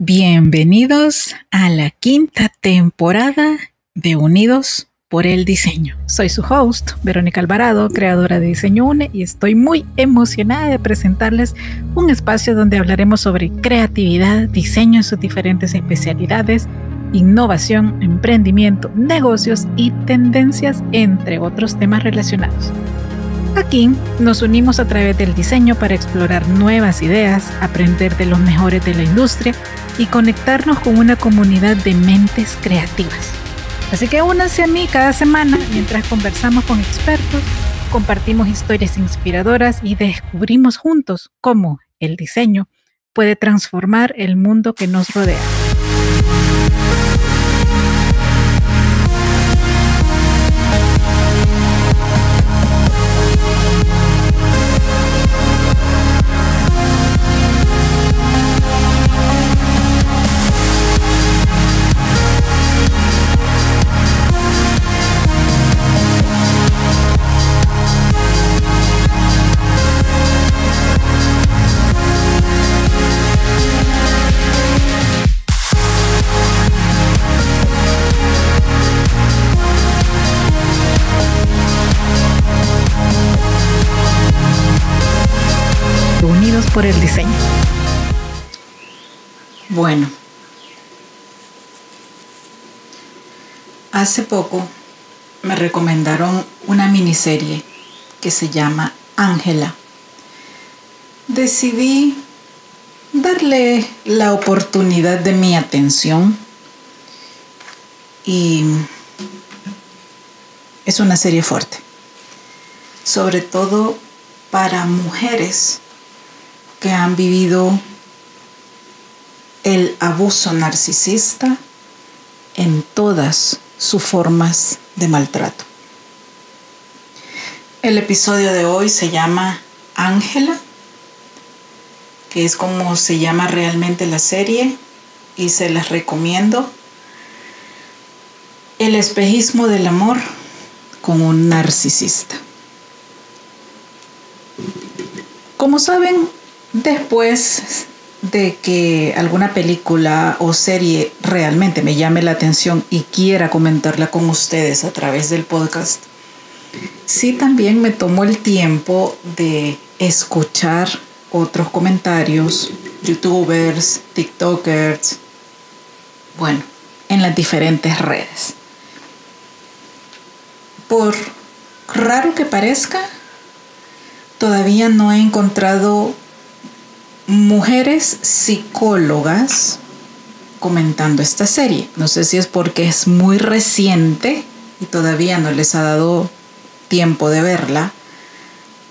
Bienvenidos a la quinta temporada de Unidos por el Diseño. Soy su host, Verónica Alvarado, creadora de Diseño UNE, y estoy muy emocionada de presentarles un espacio donde hablaremos sobre creatividad, diseño en sus diferentes especialidades, innovación, emprendimiento, negocios y tendencias, entre otros temas relacionados. Aquí nos unimos a través del diseño para explorar nuevas ideas, aprender de los mejores de la industria y conectarnos con una comunidad de mentes creativas. Así que únanse a mí cada semana mientras conversamos con expertos, compartimos historias inspiradoras y descubrimos juntos cómo el diseño puede transformar el mundo que nos rodea. Unidos por el diseño. Bueno, hace poco me recomendaron una miniserie que se llama Ángela. Decidí darle la oportunidad de mi atención y es una serie fuerte, sobre todo para mujeres que han vivido el abuso narcisista en todas sus formas de maltrato. El episodio de hoy se llama Ángela, que es como se llama realmente la serie, y se las recomiendo. El espejismo del amor con un narcisista. Como saben, después de que alguna película o serie realmente me llame la atención y quiera comentarla con ustedes a través del podcast, sí también me tomo el tiempo de escuchar otros comentarios, youtubers, tiktokers, bueno, en las diferentes redes. Por raro que parezca, todavía no he encontrado mujeres psicólogas comentando esta serie. No sé si es porque es muy reciente y todavía no les ha dado tiempo de verla,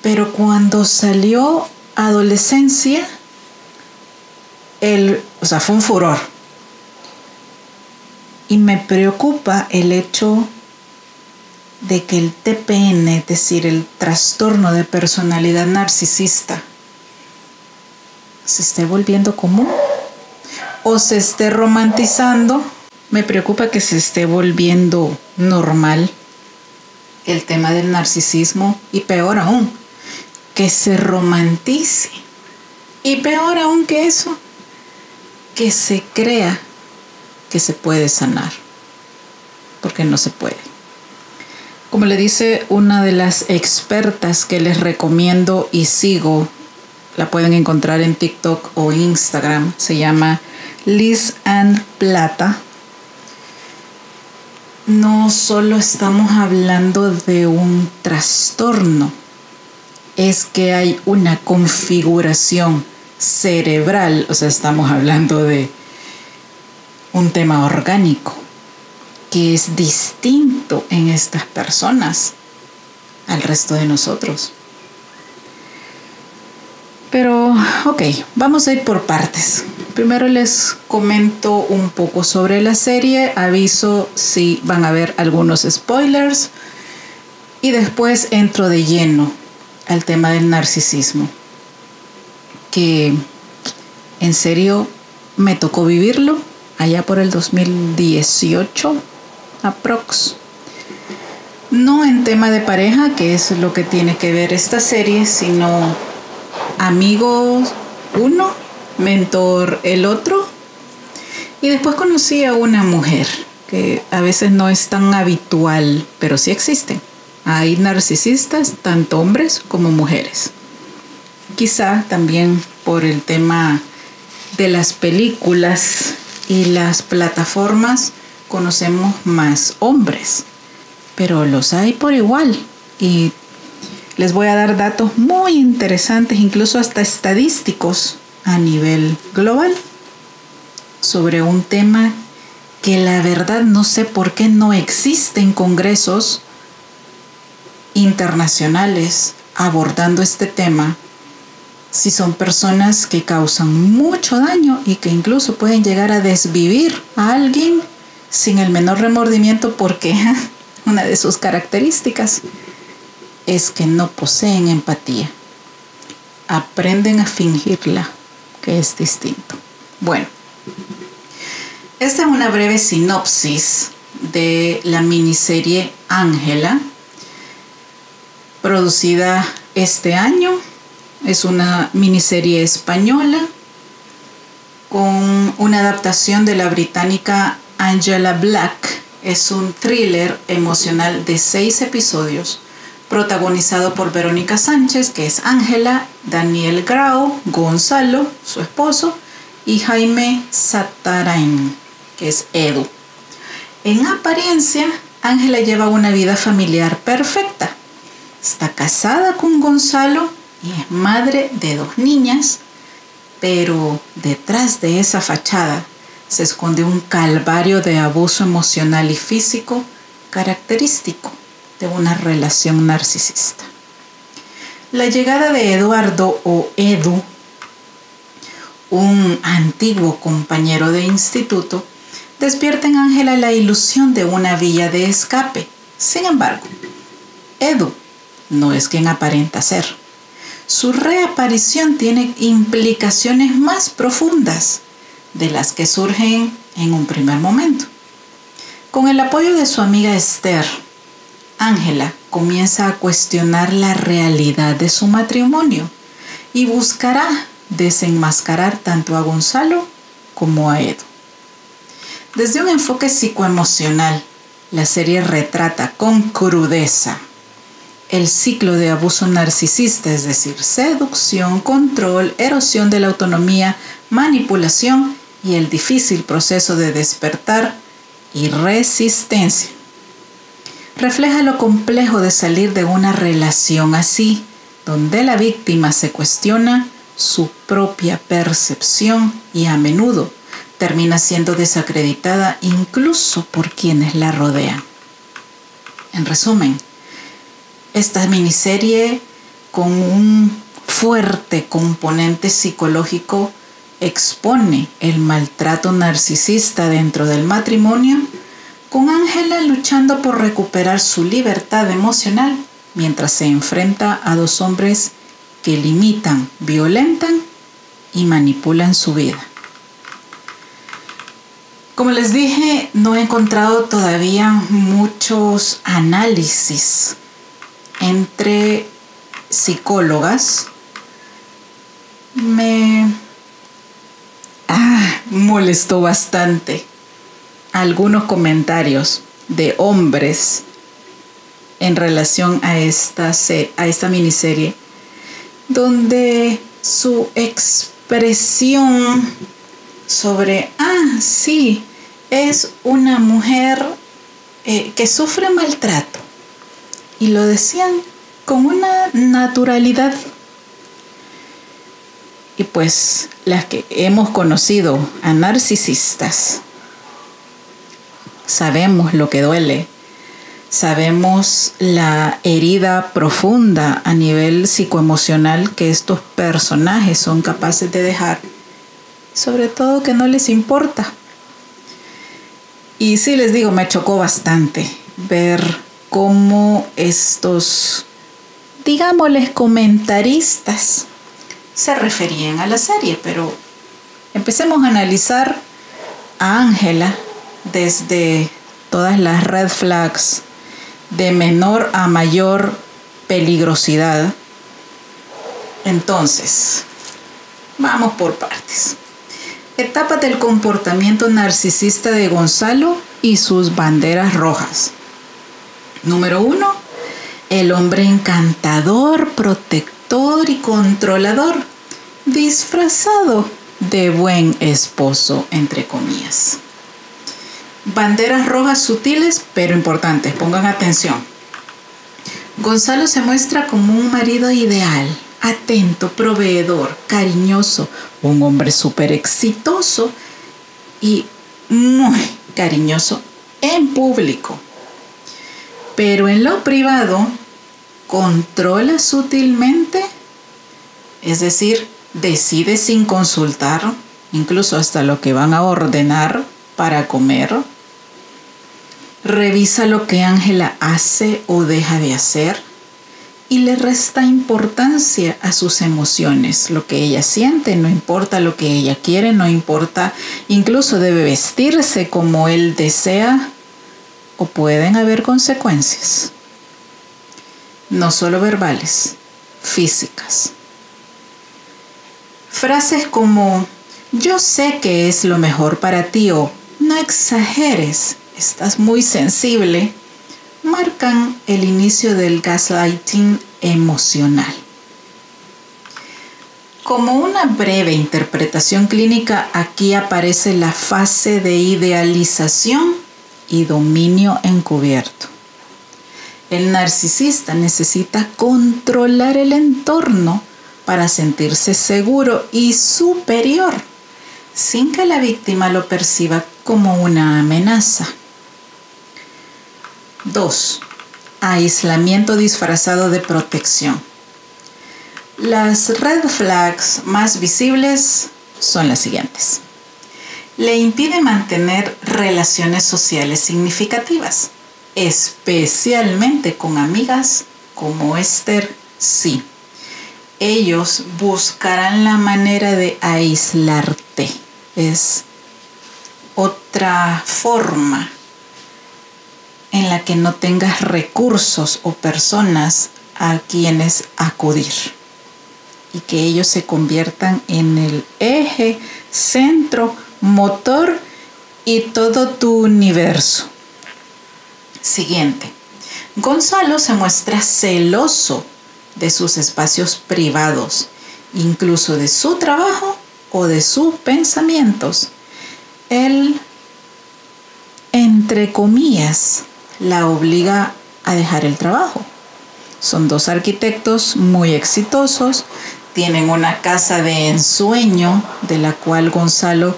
pero cuando salió Adolescencia, fue un furor. Y me preocupa el hecho de que el TPN, es decir, el trastorno de personalidad narcisista, se esté volviendo común o se esté romantizando. Me preocupa que se esté volviendo normal el tema del narcisismo, y peor aún, que se romantice, y peor aún que eso, que se crea que se puede sanar, porque no se puede. Como le dice una de las expertas que les recomiendo y sigo, la pueden encontrar en TikTok o Instagram, se llama Liz Ann Plata. No solo estamos hablando de un trastorno, es que hay una configuración cerebral, estamos hablando de un tema orgánico que es distinto en estas personas al resto de nosotros. Pero, ok, vamos a ir por partes. Primero les comento un poco sobre la serie. Aviso si van a haber algunos spoilers. Y después entro de lleno al tema del narcisismo, que en serio me tocó vivirlo allá por el 2018, aprox. No en tema de pareja, que es lo que tiene que ver esta serie, sino amigos uno, mentor el otro, Y después conocí a una mujer que a veces no es tan habitual, pero sí existen. Hay narcisistas, tanto hombres como mujeres. Quizá también por el tema de las películas y las plataformas conocemos más hombres, pero los hay por igual. Y les voy a dar datos muy interesantes, incluso hasta estadísticos a nivel global, sobre un tema que la verdad no sé por qué no existen congresos internacionales abordando este tema, si son personas que causan mucho daño y que incluso pueden llegar a desvivir a alguien sin el menor remordimiento, porque una de sus características es que no poseen empatía. Aprenden a fingirla, que es distinto. Bueno, esta es una breve sinopsis de la miniserie Ángela, producida este año. Es una miniserie española con una adaptación de la británica Angela Black. Es un thriller emocional de 6 episodios, protagonizado por Verónica Sánchez, que es Ángela, Daniel Grau, Gonzalo, su esposo, y Jaime Satarain, que es Edu. En apariencia, Ángela lleva una vida familiar perfecta. Está casada con Gonzalo y es madre de 2 niñas, pero detrás de esa fachada se esconde un calvario de abuso emocional y físico característico de una relación narcisista. La llegada de Eduardo o Edu, un antiguo compañero de instituto, despierta en Ángela la ilusión de una vía de escape. Sin embargo, Edu no es quien aparenta ser. Su reaparición tiene implicaciones más profundas de las que surgen en un primer momento. Con el apoyo de su amiga Esther, Ángela comienza a cuestionar la realidad de su matrimonio y buscará desenmascarar tanto a Gonzalo como a Edu. Desde un enfoque psicoemocional, la serie retrata con crudeza el ciclo de abuso narcisista, es decir, seducción, control, erosión de la autonomía, manipulación y el difícil proceso de despertar y resistencia. Refleja lo complejo de salir de una relación así, donde la víctima se cuestiona su propia percepción y a menudo termina siendo desacreditada incluso por quienes la rodean. En resumen, esta miniserie con un fuerte componente psicológico expone el maltrato narcisista dentro del matrimonio, con Ángela luchando por recuperar su libertad emocional mientras se enfrenta a 2 hombres que limitan, violentan y manipulan su vida. Como les dije, no he encontrado todavía muchos análisis entre psicólogas. Me molestó bastante algunos comentarios de hombres en relación a esta miniserie, donde su expresión sobre, sí, es una mujer que sufre maltrato, y lo decían con una naturalidad. Y pues las que hemos conocido a narcisistas sabemos lo que duele, sabemos la herida profunda a nivel psicoemocional que estos personajes son capaces de dejar, sobre todo que no les importa. Y sí, les digo, me chocó bastante ver cómo estos, digámosles, comentaristas se referían a la serie. Pero empecemos a analizar a Ángela desde todas las red flags de menor a mayor peligrosidad. Entonces, vamos por partes. Etapas del comportamiento narcisista de Gonzalo y sus banderas rojas. Número 1. El hombre encantador, protector y controlador, disfrazado de buen esposo, entre comillas. Banderas rojas sutiles pero importantes, pongan atención. Gonzalo se muestra como un marido ideal, atento, proveedor, cariñoso, un hombre súper exitoso y muy cariñoso en público. Pero en lo privado, controla sutilmente, es decir, decide sin consultar, incluso hasta lo que van a ordenar para comer. Revisa lo que Ángela hace o deja de hacer y le resta importancia a sus emociones. Lo que ella siente, no importa lo que ella quiere, no importa, incluso debe vestirse como él desea o pueden haber consecuencias. No solo verbales, físicas. Frases como yo sé que es lo mejor para ti o no exageres, estás muy sensible, marcan el inicio del gaslighting emocional. Como una breve interpretación clínica, aquí aparece la fase de idealización y dominio encubierto. El narcisista necesita controlar el entorno para sentirse seguro y superior, sin que la víctima lo perciba como una amenaza. 2. Aislamiento disfrazado de protección. Las red flags más visibles son las siguientes. Le impide mantener relaciones sociales significativas, especialmente con amigas como Esther sí. Ellos buscarán la manera de aislarte. Es otra forma en la que no tengas recursos o personas a quienes acudir y que ellos se conviertan en el eje, centro, motor y todo tu universo. Siguiente. Gonzalo se muestra celoso de sus espacios privados, incluso de su trabajo o de sus pensamientos. Él, entre comillas, la obliga a dejar el trabajo. Son 2 arquitectos muy exitosos, tienen una casa de ensueño de la cual Gonzalo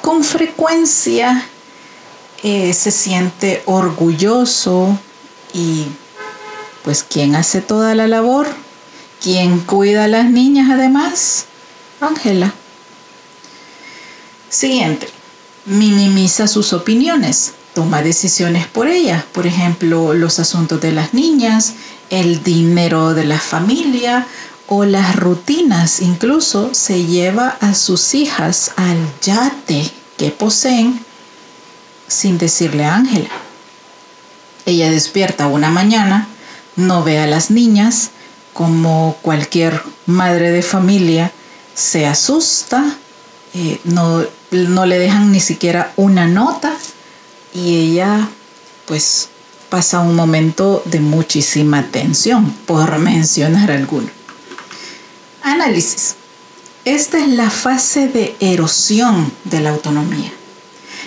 con frecuencia se siente orgulloso y pues ¿quién hace toda la labor? ¿Quién cuida a las niñas además? Ángela. Siguiente. Minimiza sus opiniones. Toma decisiones por ellas. Por ejemplo, los asuntos de las niñas, el dinero de la familia o las rutinas. Incluso se lleva a sus hijas al yate que poseen sin decirle a Ángela. Ella despierta una mañana, no ve a las niñas, como cualquier madre de familia, se asusta, no le dejan ni siquiera una nota y ella pues pasa un momento de muchísima tensión, por mencionar alguno. Análisis. Esta es la fase de erosión de la autonomía.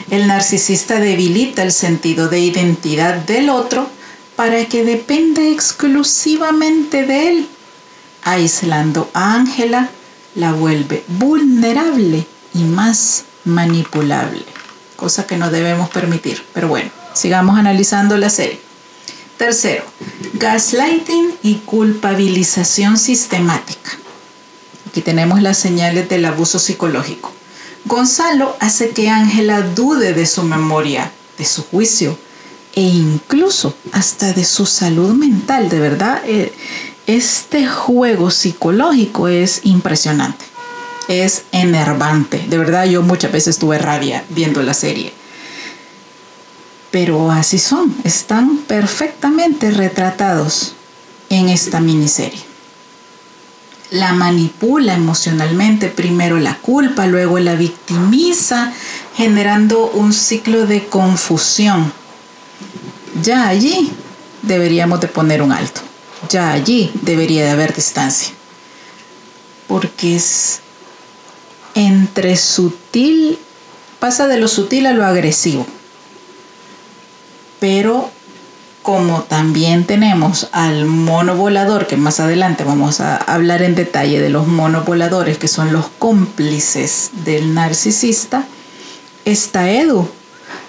El narcisista debilita el sentido de identidad del otro para que dependa exclusivamente de él. Aislando a Ángela, la vuelve vulnerable y más manipulable, cosa que no debemos permitir. Pero bueno, sigamos analizando la serie. Tercero, gaslighting y culpabilización sistemática. Aquí tenemos las señales del abuso psicológico. Gonzalo hace que Ángela dude de su memoria, de su juicio e incluso hasta de su salud mental. De verdad, este juego psicológico es impresionante, es enervante. De verdad, yo muchas veces tuve rabia viendo la serie. Pero así son, están perfectamente retratados en esta miniserie. la manipula emocionalmente, primero la culpa, luego la victimiza, generando un ciclo de confusión. Ya allí deberíamos de poner un alto, ya allí debería de haber distancia, porque es entre sutil, pasa de lo sutil a lo agresivo, pero como también tenemos al mono volador, que más adelante vamos a hablar en detalle de los monos voladores, que son los cómplices del narcisista, está Edu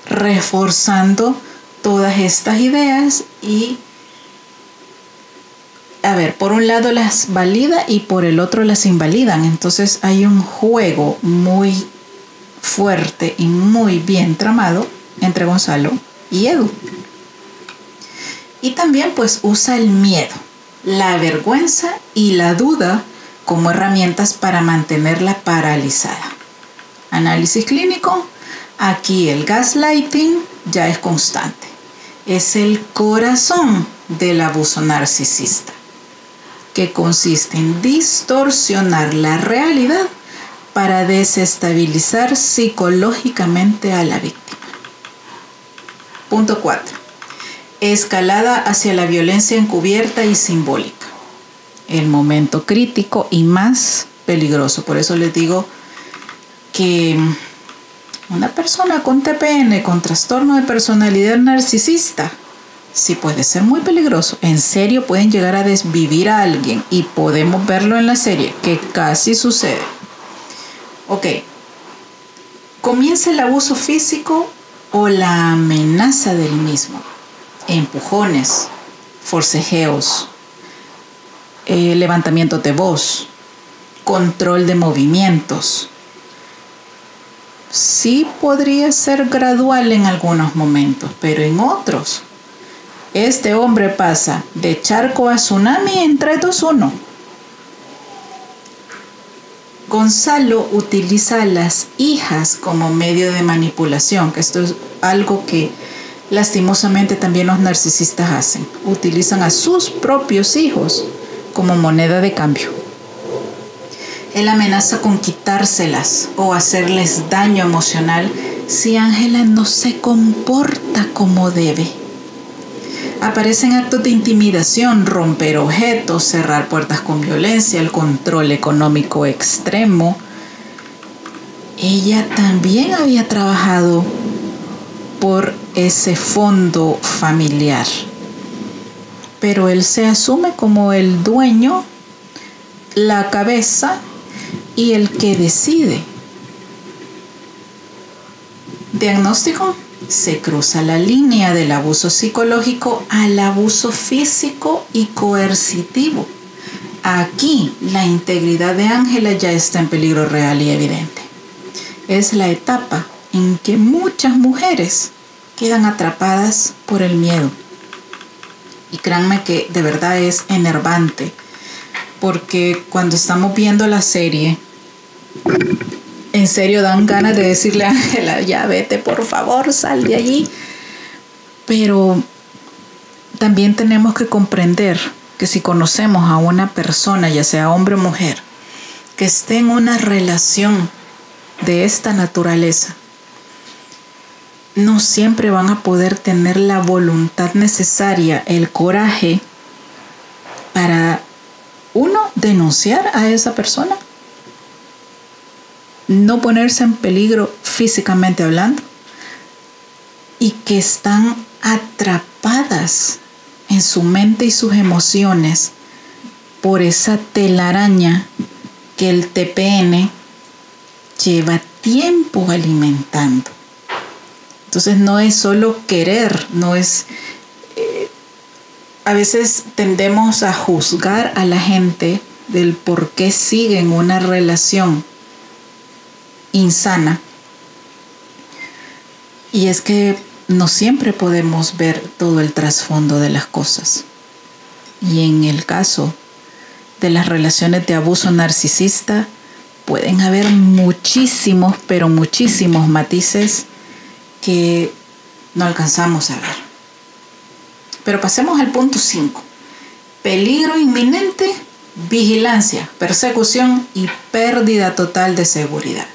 reforzando todas estas ideas y, a ver, por un lado las valida y por el otro las invalidan. Entonces hay un juego muy fuerte y muy bien tramado entre Gonzalo y Edu. Y también pues usa el miedo, la vergüenza y la duda como herramientas para mantenerla paralizada. Análisis clínico, aquí el gaslighting ya es constante. Es el corazón del abuso narcisista, que consiste en distorsionar la realidad para desestabilizar psicológicamente a la víctima. Punto 4. Escalada hacia la violencia encubierta y simbólica. El momento crítico y más peligroso. Por eso les digo que una persona con TPN, con trastorno de personalidad narcisista, sí puede ser muy peligroso. En serio, pueden llegar a desvivir a alguien y podemos verlo en la serie, que casi sucede. Ok. Comienza el abuso físico o la amenaza del mismo. Empujones, forcejeos, levantamiento de voz, control de movimientos. Sí podría ser gradual en algunos momentos, pero en otros, este hombre pasa de charco a tsunami en 3, 2, 1. Gonzalo utiliza a las hijas como medio de manipulación, que esto es algo que lastimosamente también los narcisistas hacen. Utilizan a sus propios hijos como moneda de cambio. Él amenaza con quitárselas o hacerles daño emocional si Ángela no se comporta como debe. Aparecen actos de intimidación, romper objetos, cerrar puertas con violencia, el control económico extremo. Ella también había trabajado por ese fondo familiar, pero él se asume como el dueño, la cabeza y el que decide. Diagnóstico: se cruza la línea del abuso psicológico al abuso físico y coercitivo. Aquí la integridad de Ángela ya está en peligro real y evidente. Es la etapa en que muchas mujeres quedan atrapadas por el miedo. Y créanme que de verdad es enervante, porque cuando estamos viendo la serie, en serio dan ganas de decirle a Ángela, ya vete, por favor, sal de allí. Pero también tenemos que comprender que si conocemos a una persona, ya sea hombre o mujer, que esté en una relación de esta naturaleza, no siempre van a poder tener la voluntad necesaria, el coraje para, uno, denunciar a esa persona, no ponerse en peligro físicamente hablando, y que están atrapadas en su mente y sus emociones por esa telaraña que el TPN lleva tiempo alimentando. Entonces no es solo querer, no es... a veces tendemos a juzgar a la gente del por qué siguen una relación insana. Y es que no siempre podemos ver todo el trasfondo de las cosas. Y en el caso de las relaciones de abuso narcisista, pueden haber muchísimos, pero muchísimos matices que no alcanzamos a ver. Pero pasemos al punto 5. Peligro inminente vigilancia, persecución y pérdida total de seguridad.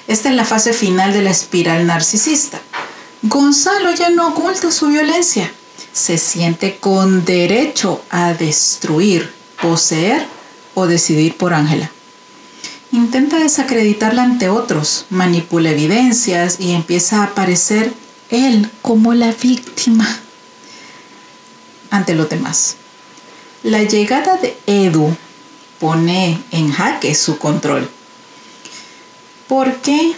Esta es la fase final de la espiral narcisista. Gonzalo ya no oculta su violencia. Se siente con derecho a destruir, poseer o decidir por Ángela. Intenta desacreditarla ante otros, manipula evidencias y empieza a aparecer él como la víctima ante los demás. La llegada de Edu pone en jaque su control, porque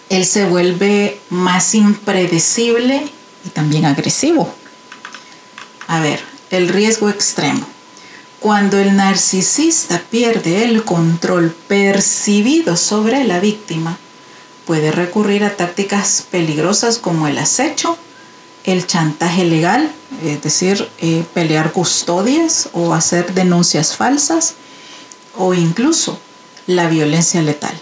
él se vuelve más impredecible y también agresivo. A ver, el riesgo extremo. Cuando el narcisista pierde el control percibido sobre la víctima, puede recurrir a tácticas peligrosas como el acecho, el chantaje legal, es decir, pelear custodias o hacer denuncias falsas, o incluso la violencia letal.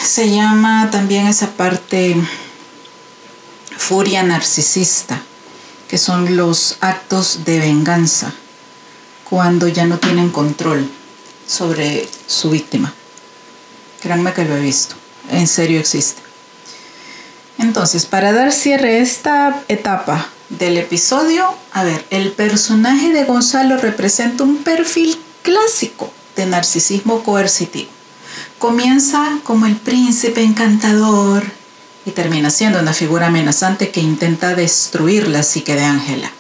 Se llama también esa parte furia narcisista, que son los actos de venganza, cuando ya no tienen control sobre su víctima. Créanme que lo he visto, en serio existe. Entonces, para dar cierre a esta etapa del episodio, a ver, el personaje de Gonzalo representa un perfil clásico de narcisismo coercitivo. Comienza como el príncipe encantador y termina siendo una figura amenazante que intenta destruir la psique de Ángela.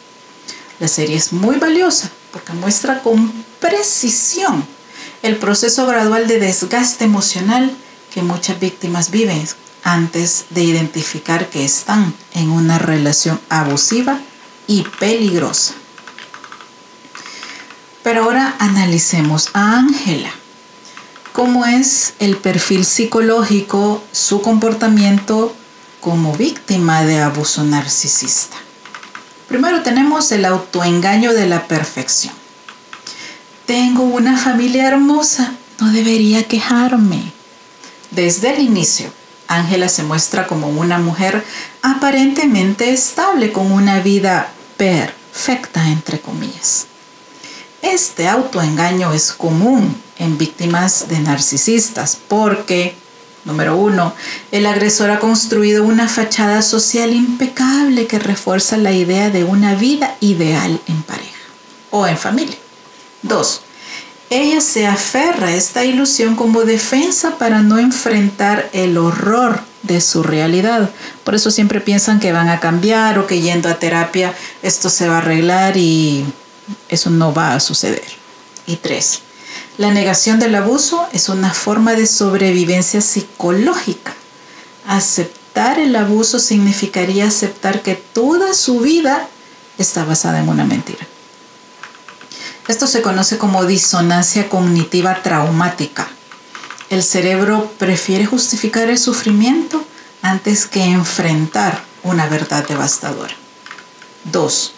La serie es muy valiosa porque muestra con precisión el proceso gradual de desgaste emocional que muchas víctimas viven antes de identificar que están en una relación abusiva y peligrosa. Pero ahora analicemos a Ángela. ¿Cómo es el perfil psicológico, su comportamiento como víctima de abuso narcisista? Primero tenemos el autoengaño de la perfección. Tengo una familia hermosa, no debería quejarme. Desde el inicio, Ángela se muestra como una mujer aparentemente estable, con una vida perfecta, entre comillas. Este autoengaño es común en víctimas de narcisistas porque, número 1, el agresor ha construido una fachada social impecable que refuerza la idea de una vida ideal en pareja o en familia. 2, ella se aferra a esta ilusión como defensa para no enfrentar el horror de su realidad. Por eso siempre piensan que van a cambiar o que yendo a terapia esto se va a arreglar, y eso no va a suceder. Y 3, la negación del abuso es una forma de sobrevivencia psicológica. Aceptar el abuso significaría aceptar que toda su vida está basada en una mentira. Esto se conoce como disonancia cognitiva traumática. El cerebro prefiere justificar el sufrimiento antes que enfrentar una verdad devastadora. 2,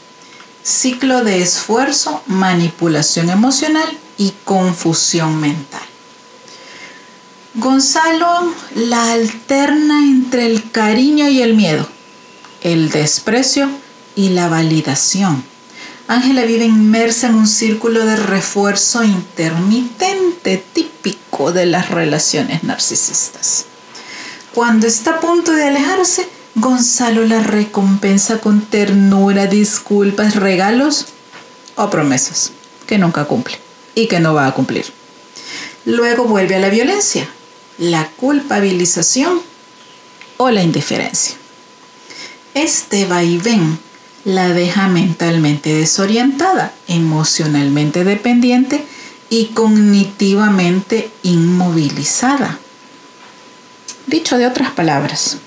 ciclo de esfuerzo, manipulación emocional y confusión mental. Gonzalo la alterna entre el cariño y el miedo, el desprecio y la validación. Ángela vive inmersa en un círculo de refuerzo intermitente típico de las relaciones narcisistas. Cuando está a punto de alejarse, Gonzalo la recompensa con ternura, disculpas, regalos o promesas que nunca cumple y que no va a cumplir. Luego vuelve a la violencia, la culpabilización o la indiferencia. Este vaivén la deja mentalmente desorientada, emocionalmente dependiente y cognitivamente inmovilizada. Dicho de otras palabras,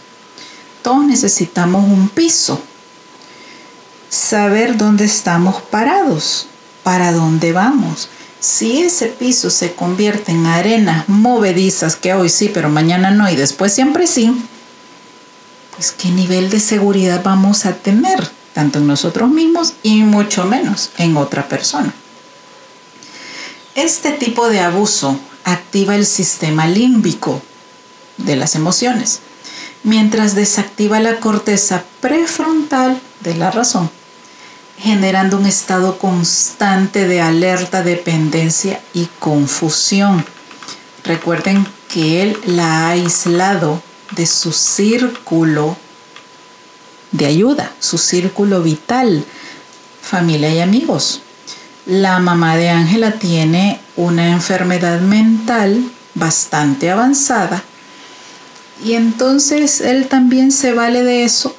todos necesitamos un piso, saber dónde estamos parados, para dónde vamos. Si ese piso se convierte en arenas movedizas, que hoy sí, pero mañana no, y después siempre sí, pues ¿qué nivel de seguridad vamos a tener? Tanto en nosotros mismos y mucho menos en otra persona. Este tipo de abuso activa el sistema límbico de las emociones, mientras desactiva la corteza prefrontal de la razón. generando un estado constante de alerta, dependencia y confusión. Recuerden que él la ha aislado de su círculo de ayuda, su círculo vital, familia y amigos. La mamá de Ángela tiene una enfermedad mental bastante avanzada y entonces él también se vale de eso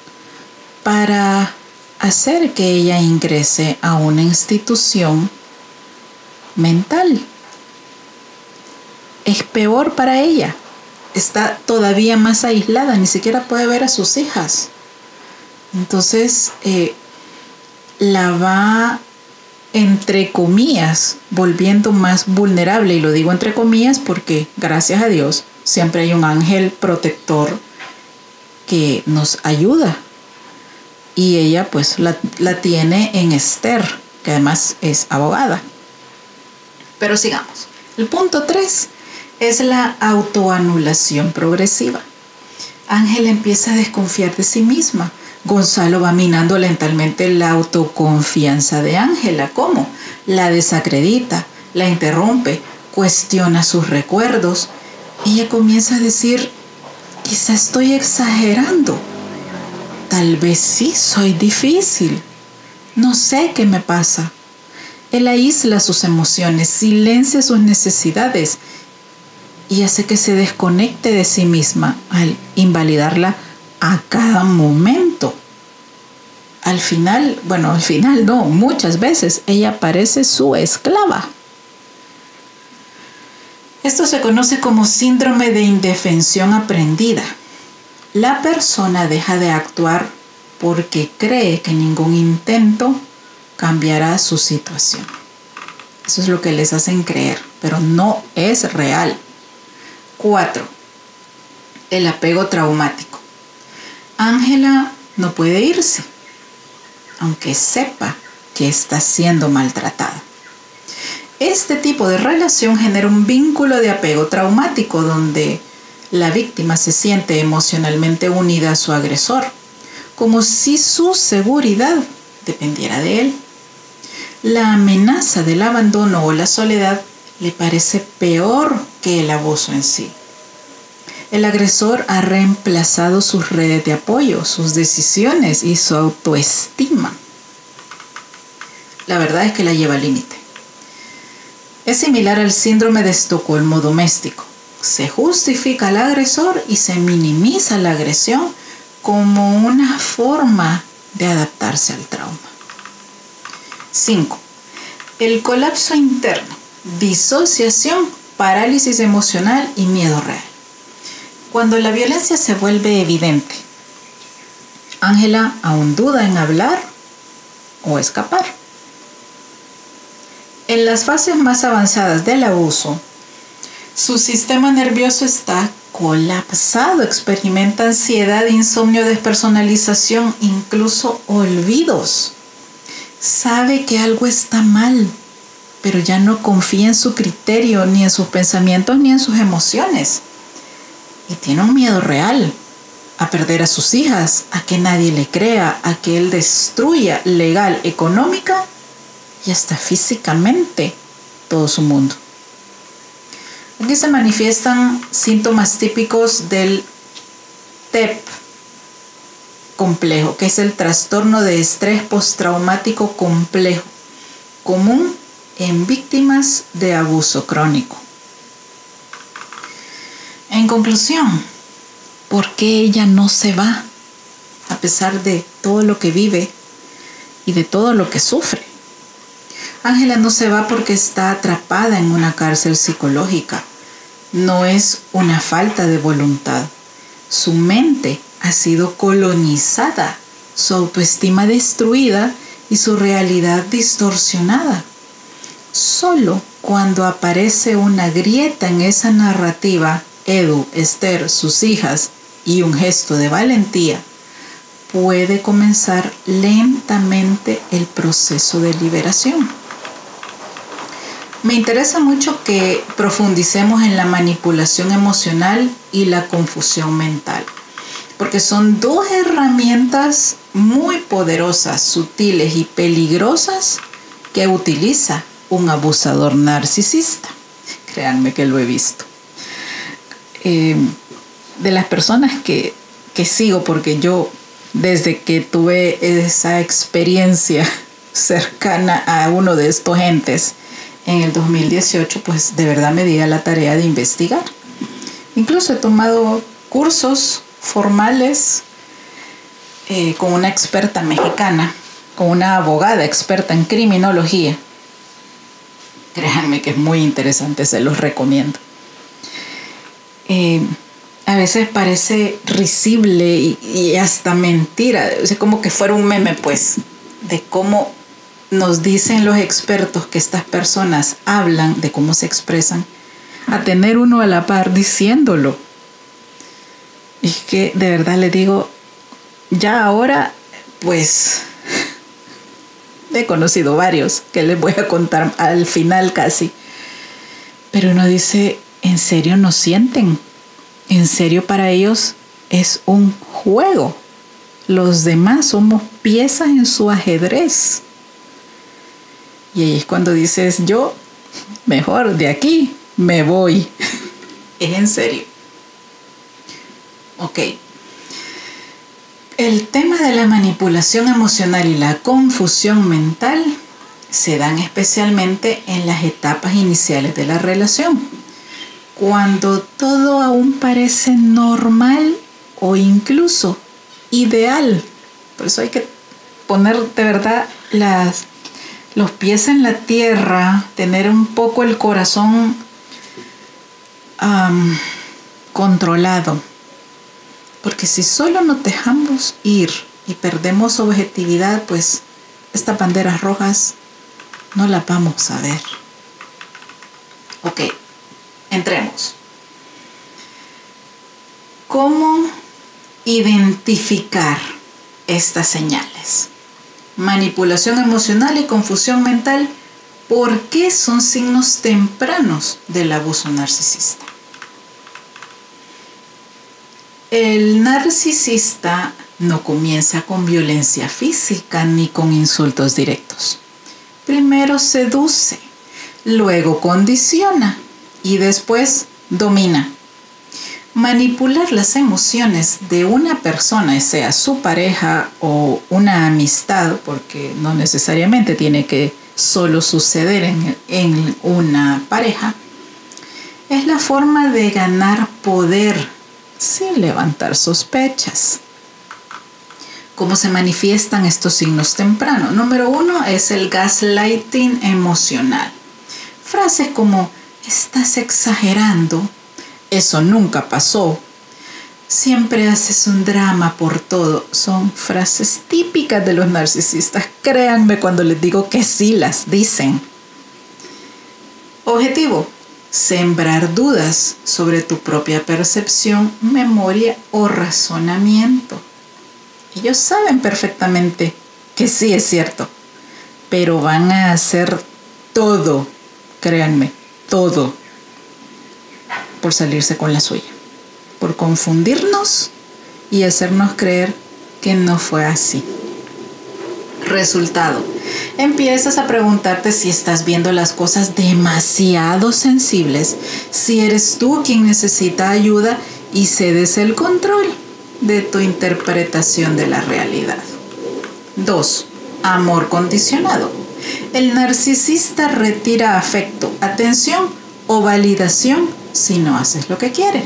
para hacer que ella ingrese a una institución mental. Es peor para ella, está todavía más aislada, ni siquiera puede ver a sus hijas. Entonces la va, entre comillas, volviendo más vulnerable, y lo digo entre comillas porque gracias a Dios siempre hay un ángel protector que nos ayuda, y ella pues la tiene en Esther, que además es abogada. Pero sigamos. El punto 3 es la autoanulación progresiva. Ángela empieza a desconfiar de sí misma. Gonzalo va minando lentamente la autoconfianza de Ángela. ¿Cómo? La desacredita, la interrumpe, cuestiona sus recuerdos. Ella comienza a decir, quizá estoy exagerando. Tal vez sí soy difícil. No sé qué me pasa. Él aísla sus emociones, silencia sus necesidades y hace que se desconecte de sí misma al invalidarla a cada momento. Al final no, muchas veces ella parece su esclava. Esto se conoce como síndrome de indefensión aprendida. La persona deja de actuar porque cree que ningún intento cambiará su situación. Eso es lo que les hacen creer, pero no es real. 4. El apego traumático. Ángela no puede irse, aunque sepa que está siendo maltratada. Este tipo de relación genera un vínculo de apego traumático donde la víctima se siente emocionalmente unida a su agresor, como si su seguridad dependiera de él. La amenaza del abandono o la soledad le parece peor que el abuso en sí. El agresor ha reemplazado sus redes de apoyo, sus decisiones y su autoestima. La verdad es que la lleva al límite. Es similar al síndrome de Estocolmo doméstico. Se justifica al agresor y se minimiza la agresión como una forma de adaptarse al trauma. 5. El colapso interno, disociación, parálisis emocional y miedo real. Cuando la violencia se vuelve evidente, Ángela aún duda en hablar o escapar. En las fases más avanzadas del abuso, su sistema nervioso está colapsado, experimenta ansiedad, insomnio, despersonalización, incluso olvidos. Sabe que algo está mal, pero ya no confía en su criterio, ni en sus pensamientos, ni en sus emociones. Y tiene un miedo real a perder a sus hijas, a que nadie le crea, a que él destruya legal, económica y hasta físicamente todo su mundo. Aquí se manifiestan síntomas típicos del TEP complejo, que es el trastorno de estrés postraumático complejo, común en víctimas de abuso crónico. En conclusión, ¿por qué ella no se va a pesar de todo lo que vive y de todo lo que sufre? Ángela no se va porque está atrapada en una cárcel psicológica. No es una falta de voluntad. Su mente ha sido colonizada, su autoestima destruida y su realidad distorsionada. Solo cuando aparece una grieta en esa narrativa, Edu, Esther, sus hijas y un gesto de valentía, puede comenzar lentamente el proceso de liberación. Me interesa mucho que profundicemos en la manipulación emocional y la confusión mental. porque son dos herramientas muy poderosas, sutiles y peligrosas que utiliza un abusador narcisista. Créanme que lo he visto. De las personas que sigo, porque yo desde que tuve esa experiencia cercana a uno de estos entes en el 2018, pues de verdad me di a la tarea de investigar. Incluso he tomado cursos formales con una experta mexicana, con una abogada experta en criminología. Créanme que es muy interesante, se los recomiendo. A veces parece risible y hasta mentira, o sea, como que fuera un meme, pues, de cómo nos dicen los expertos que estas personas hablan, de cómo se expresan, a tener uno a la par diciéndolo. Y que de verdad les digo, ya ahora, pues, he conocido varios que les voy a contar al final casi. Pero uno dice, ¿en serio no sienten? ¿En serio para ellos es un juego? Los demás somos piezas en su ajedrez. Y ahí es cuando dices, yo mejor de aquí me voy. Es en serio. Ok. El tema de la manipulación emocional y la confusión mental se dan especialmente en las etapas iniciales de la relación, cuando todo aún parece normal o incluso ideal. Por eso hay que poner de verdad los pies en la tierra, tener un poco el corazón controlado. Porque si solo nos dejamos ir y perdemos objetividad, pues estas banderas rojas no las vamos a ver. Ok, entremos. ¿Cómo identificar estas señales? Manipulación emocional y confusión mental, ¿por qué son signos tempranos del abuso narcisista? El narcisista no comienza con violencia física ni con insultos directos. Primero seduce, luego condiciona y después domina. Manipular las emociones de una persona, sea su pareja o una amistad, porque no necesariamente tiene que solo suceder en una pareja, es la forma de ganar poder sin levantar sospechas. ¿Cómo se manifiestan estos signos tempranos? Número 1 es el gaslighting emocional. Frases como, estás exagerando, eso nunca pasó, siempre haces un drama por todo, son frases típicas de los narcisistas. Créanme cuando les digo que sí las dicen. Objetivo: sembrar dudas sobre tu propia percepción, memoria o razonamiento. Ellos saben perfectamente que sí es cierto, pero van a hacer todo, créanme, todo, por salirse con la suya, por confundirnos y hacernos creer que no fue así. Resultado: empiezas a preguntarte si estás viendo las cosas demasiado sensibles, si eres tú quien necesita ayuda y cedes el control de tu interpretación de la realidad. 2. Amor condicionado. El narcisista retira afecto, atención o validación si no haces lo que quiere.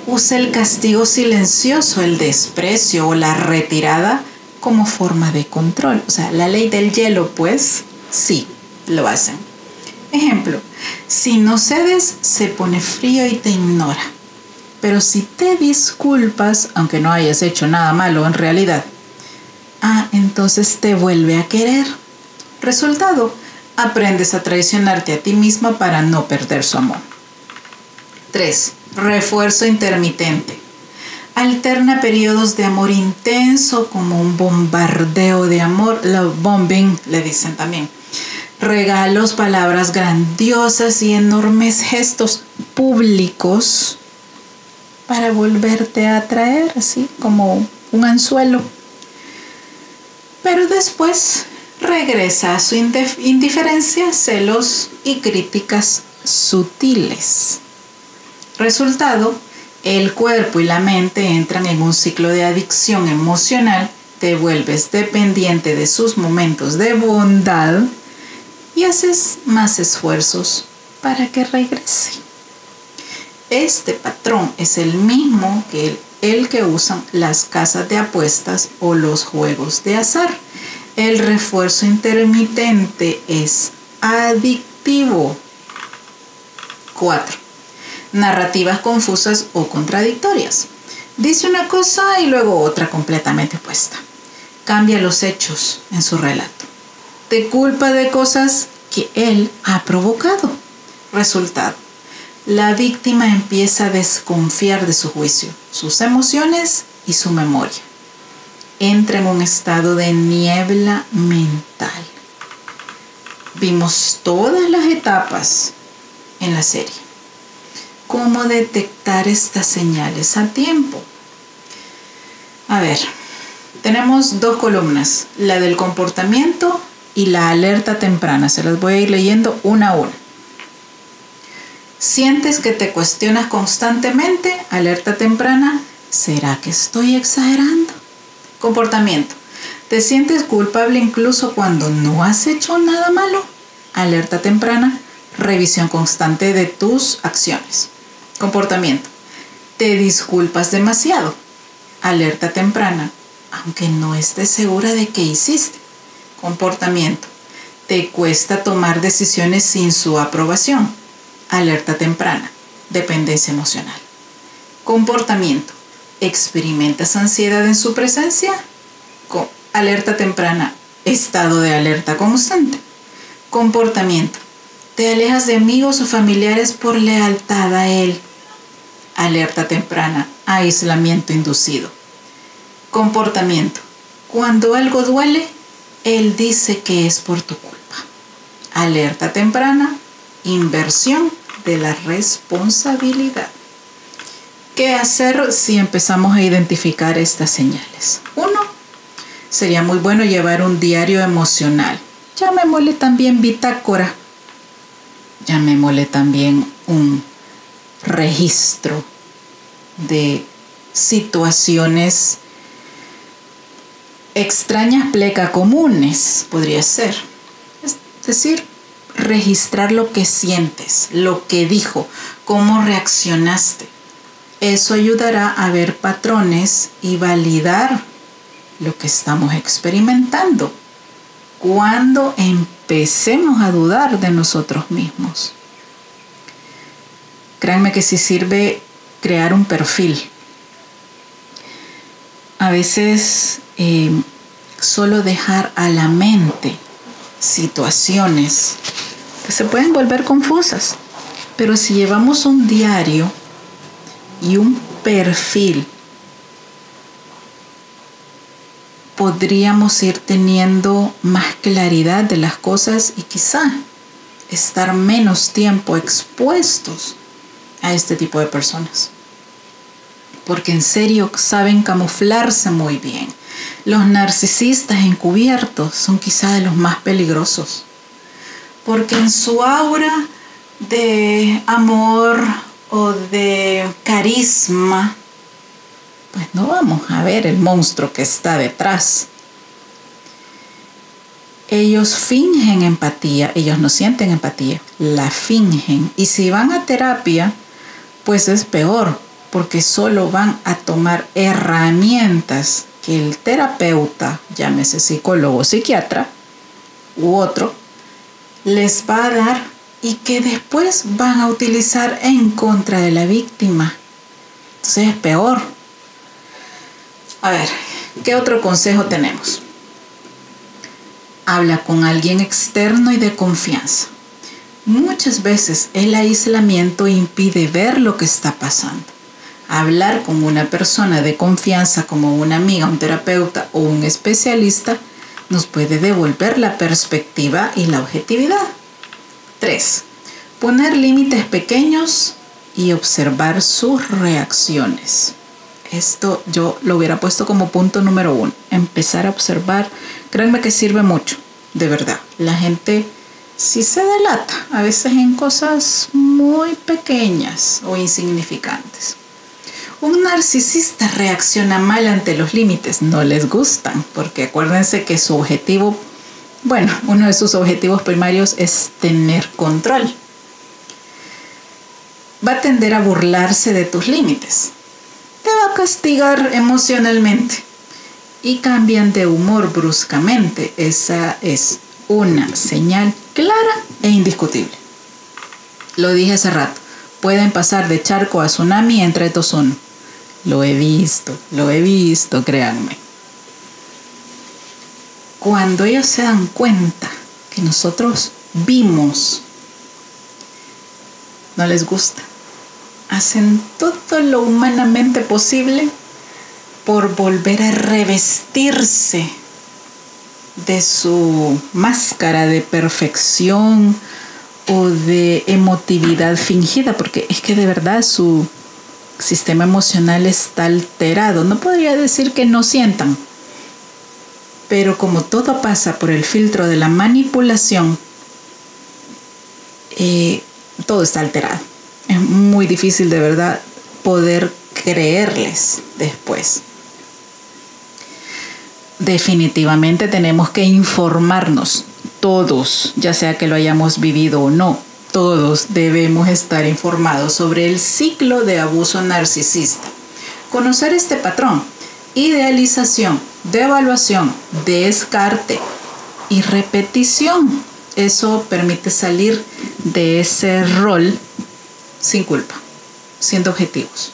Usa el castigo silencioso, el desprecio o la retirada como forma de control. O sea, la ley del hielo, pues, sí, lo hacen. Ejemplo: si no cedes, se pone frío y te ignora. Pero si te disculpas, aunque no hayas hecho nada malo en realidad, entonces te vuelve a querer. Resultado: aprendes a traicionarte a ti misma para no perder su amor. 3. Refuerzo intermitente. Alterna periodos de amor intenso como un bombardeo de amor, love bombing le dicen también. Regalos, palabras grandiosas y enormes gestos públicos para volverte a atraer, así como un anzuelo. Pero después regresa a su indiferencia, celos y críticas sutiles. Resultado, el cuerpo y la mente entran en un ciclo de adicción emocional, te vuelves dependiente de sus momentos de bondad y haces más esfuerzos para que regrese. Este patrón es el mismo que el que usan las casas de apuestas o los juegos de azar. El refuerzo intermitente es adictivo. 4. Narrativas confusas o contradictorias. Dice una cosa y luego otra completamente opuesta. Cambia los hechos en su relato. Te culpa de cosas que él ha provocado. Resultado: la víctima empieza a desconfiar de su juicio, sus emociones y su memoria. Entra en un estado de niebla mental. Vimos todas las etapas en la serie. ¿Cómo detectar estas señales a tiempo? A ver, tenemos dos columnas, la del comportamiento y la alerta temprana. Se las voy a ir leyendo una a una. ¿Sientes que te cuestionas constantemente? Alerta temprana. ¿Será que estoy exagerando? Comportamiento. ¿Te sientes culpable incluso cuando no has hecho nada malo? Alerta temprana. Revisión constante de tus acciones. Comportamiento. ¿Te disculpas demasiado? Alerta temprana, aunque no estés segura de qué hiciste. Comportamiento. ¿Te cuesta tomar decisiones sin su aprobación? Alerta temprana, dependencia emocional. Comportamiento. ¿Experimentas ansiedad en su presencia? Alerta temprana, estado de alerta constante. Comportamiento. ¿Te alejas de amigos o familiares por lealtad a él? Alerta temprana, aislamiento inducido. Comportamiento. Cuando algo duele, él dice que es por tu culpa. Alerta temprana, inversión de la responsabilidad. ¿Qué hacer si empezamos a identificar estas señales? 1. Sería muy bueno llevar un diario emocional. Llamémosle también bitácora. Llamémosle también un registro de situaciones extrañas, pleca comunes, podría ser. Es decir, registrar lo que sientes, lo que dijo, cómo reaccionaste. Eso ayudará a ver patrones y validar lo que estamos experimentando cuando empecemos a dudar de nosotros mismos. Créanme que sí sirve crear un perfil. A veces solo dejar a la mente situaciones que se pueden volver confusas, pero si llevamos un diario y un perfil, podríamos ir teniendo más claridad de las cosas y quizá estar menos tiempo expuestos a este tipo de personas. Porque en serio saben camuflarse muy bien. Los narcisistas encubiertos son quizá de los más peligrosos. Porque en su aura de amor o de carisma, pues no vamos a ver el monstruo que está detrás. Ellos fingen empatía, ellos no sienten empatía, la fingen. Y si van a terapia, pues es peor, porque solo van a tomar herramientas que el terapeuta, llámese psicólogo o psiquiatra, u otro, les va a dar y que después van a utilizar en contra de la víctima. Entonces es peor. A ver, ¿qué otro consejo tenemos? Habla con alguien externo y de confianza. Muchas veces el aislamiento impide ver lo que está pasando. Hablar con una persona de confianza como una amiga, un terapeuta o un especialista nos puede devolver la perspectiva y la objetividad. 3. Poner límites pequeños y observar sus reacciones. Esto yo lo hubiera puesto como punto número 1. Empezar a observar. Créanme que sirve mucho, de verdad. La gente sí se delata, a veces en cosas muy pequeñas o insignificantes. Un narcisista reacciona mal ante los límites, no les gustan, porque acuérdense que su objetivo, uno de sus objetivos primarios es tener control. Va a tender a burlarse de tus límites. Te va a castigar emocionalmente y cambian de humor bruscamente. Esa es una señal clara e indiscutible. Lo dije hace rato, pueden pasar de charco a tsunami entre 2-1. Lo he visto, créanme. Cuando ellos se dan cuenta que nosotros vimos, no les gusta. Hacen todo lo humanamente posible por volver a revestirse de su máscara de perfección o de emotividad fingida, porque es que de verdad su sistema emocional está alterado. No podría decir que no sientan, pero como todo pasa por el filtro de la manipulación, todo está alterado. Es muy difícil de verdad poder creerles después. Definitivamente tenemos que informarnos, todos, ya sea que lo hayamos vivido o no, todos debemos estar informados sobre el ciclo de abuso narcisista. Conocer este patrón: idealización, devaluación, descarte y repetición. Eso permite salir de ese rol sin culpa, siendo objetivos,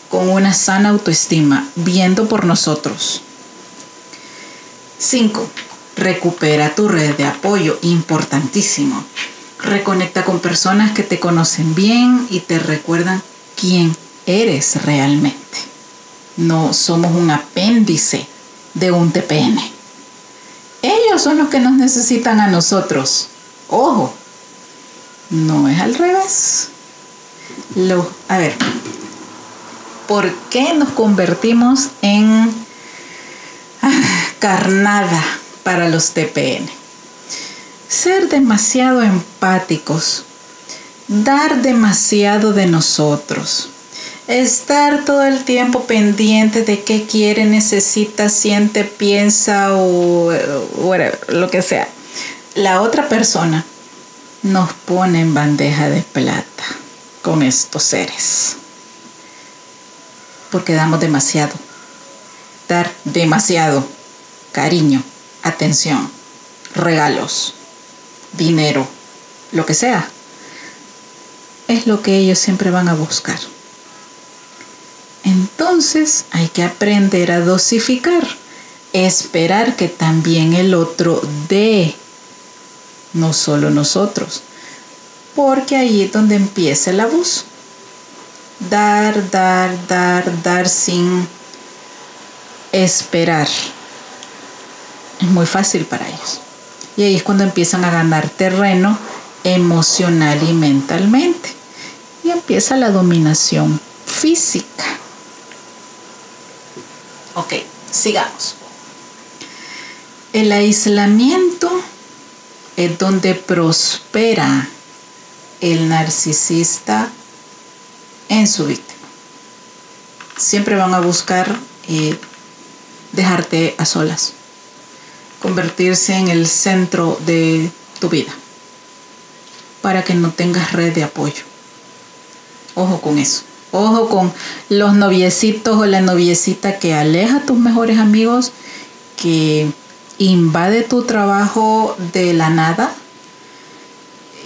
con una sana autoestima, viendo por nosotros. 5. Recupera tu red de apoyo, importantísimo. Reconecta con personas que te conocen bien y te recuerdan quién eres realmente. No somos un apéndice de un TPN. Ellos son los que nos necesitan a nosotros. Ojo, no es al revés. ¿Por qué nos convertimos en carnada para los TPN? Ser demasiado empáticos, dar demasiado de nosotros, estar todo el tiempo pendiente de qué quiere, necesita, siente, piensa o lo que sea. La otra persona nos pone en bandeja de plata con estos seres, porque damos demasiado. Dar demasiado cariño, atención, regalos, dinero, lo que sea, es lo que ellos siempre van a buscar. Entonces hay que aprender a dosificar, esperar que también el otro dé, no solo nosotros, porque ahí es donde empieza el abuso. Dar sin esperar. Es muy fácil para ellos. Y ahí es cuando empiezan a ganar terreno emocional y mentalmente. Y empieza la dominación física. Ok, sigamos. El aislamiento es donde prospera el narcisista en su víctima. Siempre van a buscar dejarte a solas, convertirse en el centro de tu vida para que no tengas red de apoyo. Ojo con eso. Ojo con los noviecitos o la noviecita que aleja a tus mejores amigos, que invade tu trabajo de la nada,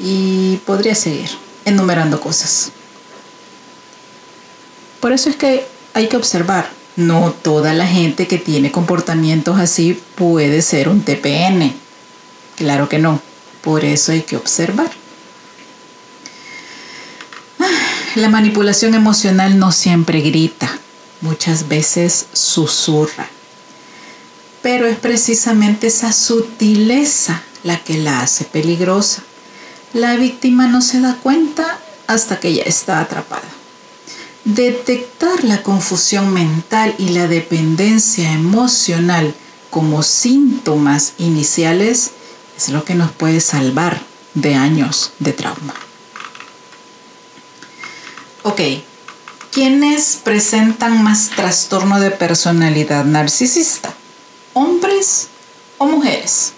y podría seguir enumerando cosas. Por eso es que hay que observar. No toda la gente que tiene comportamientos así puede ser un TPN. Claro que no. Por eso hay que observar. La manipulación emocional no siempre grita. Muchas veces susurra. Pero es precisamente esa sutileza la que la hace peligrosa. La víctima no se da cuenta hasta que ya está atrapada. Detectar la confusión mental y la dependencia emocional como síntomas iniciales es lo que nos puede salvar de años de trauma. Ok, ¿quiénes presentan más trastorno de personalidad narcisista? ¿Hombres o mujeres?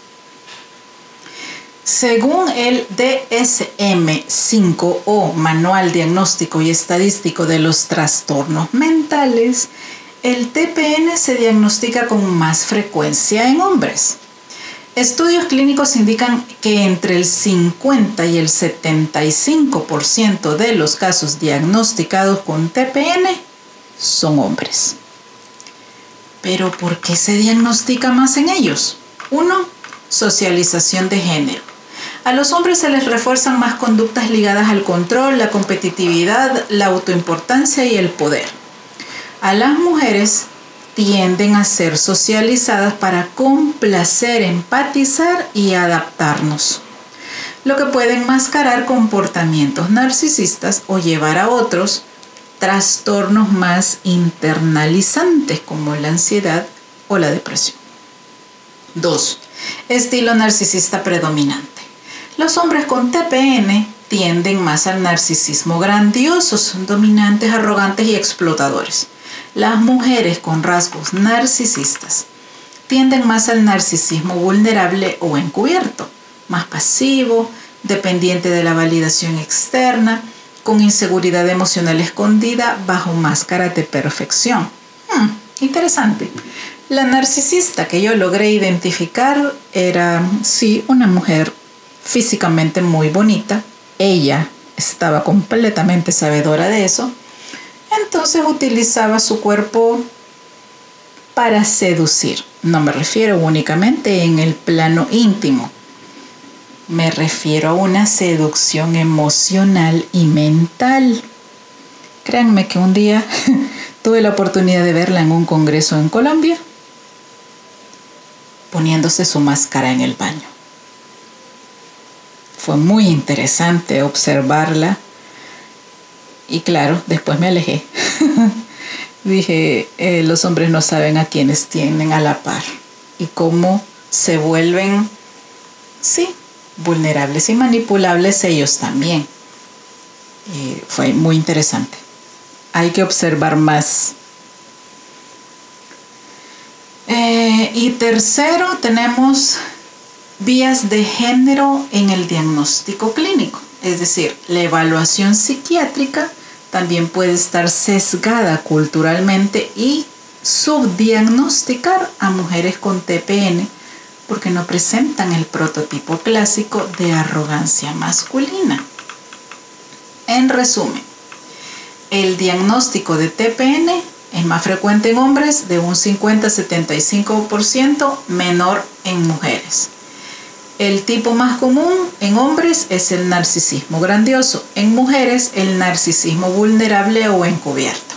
Según el DSM-5 o Manual Diagnóstico y Estadístico de los Trastornos Mentales, el TPN se diagnostica con más frecuencia en hombres. Estudios clínicos indican que entre el 50 y el 75% de los casos diagnosticados con TPN son hombres. ¿Pero por qué se diagnostica más en ellos? 1. Socialización de género. A los hombres se les refuerzan más conductas ligadas al control, la competitividad, la autoimportancia y el poder. A las mujeres tienden a ser socializadas para complacer, empatizar y adaptarnos, lo que puede enmascarar comportamientos narcisistas o llevar a otros trastornos más internalizantes como la ansiedad o la depresión. 2. Estilo narcisista predominante. Los hombres con TPN tienden más al narcisismo grandioso, son dominantes, arrogantes y explotadores. Las mujeres con rasgos narcisistas tienden más al narcisismo vulnerable o encubierto, más pasivo, dependiente de la validación externa, con inseguridad emocional escondida bajo máscaras de perfección. Interesante. La narcisista que yo logré identificar era, sí, una mujer físicamente muy bonita. Ella estaba completamente sabedora de eso. Entonces utilizaba su cuerpo para seducir. No me refiero únicamente en el plano íntimo. Me refiero a una seducción emocional y mental. Créanme que un día tuve la oportunidad de verla en un congreso en Colombia, poniéndose su máscara en el baño. Fue muy interesante observarla. Y claro, después me alejé. Dije, los hombres no saben a quienes tienen a la par y cómo se vuelven, sí, vulnerables y manipulables ellos también. Fue muy interesante. Hay que observar más. Y tercero, tenemos vías de género en el diagnóstico clínico. Es decir, la evaluación psiquiátrica también puede estar sesgada culturalmente y subdiagnosticar a mujeres con TPN porque no presentan el prototipo clásico de arrogancia masculina. En resumen, el diagnóstico de TPN es más frecuente en hombres de un 50-75%, menor en mujeres. El tipo más común en hombres es el narcisismo grandioso, en mujeres el narcisismo vulnerable o encubierto.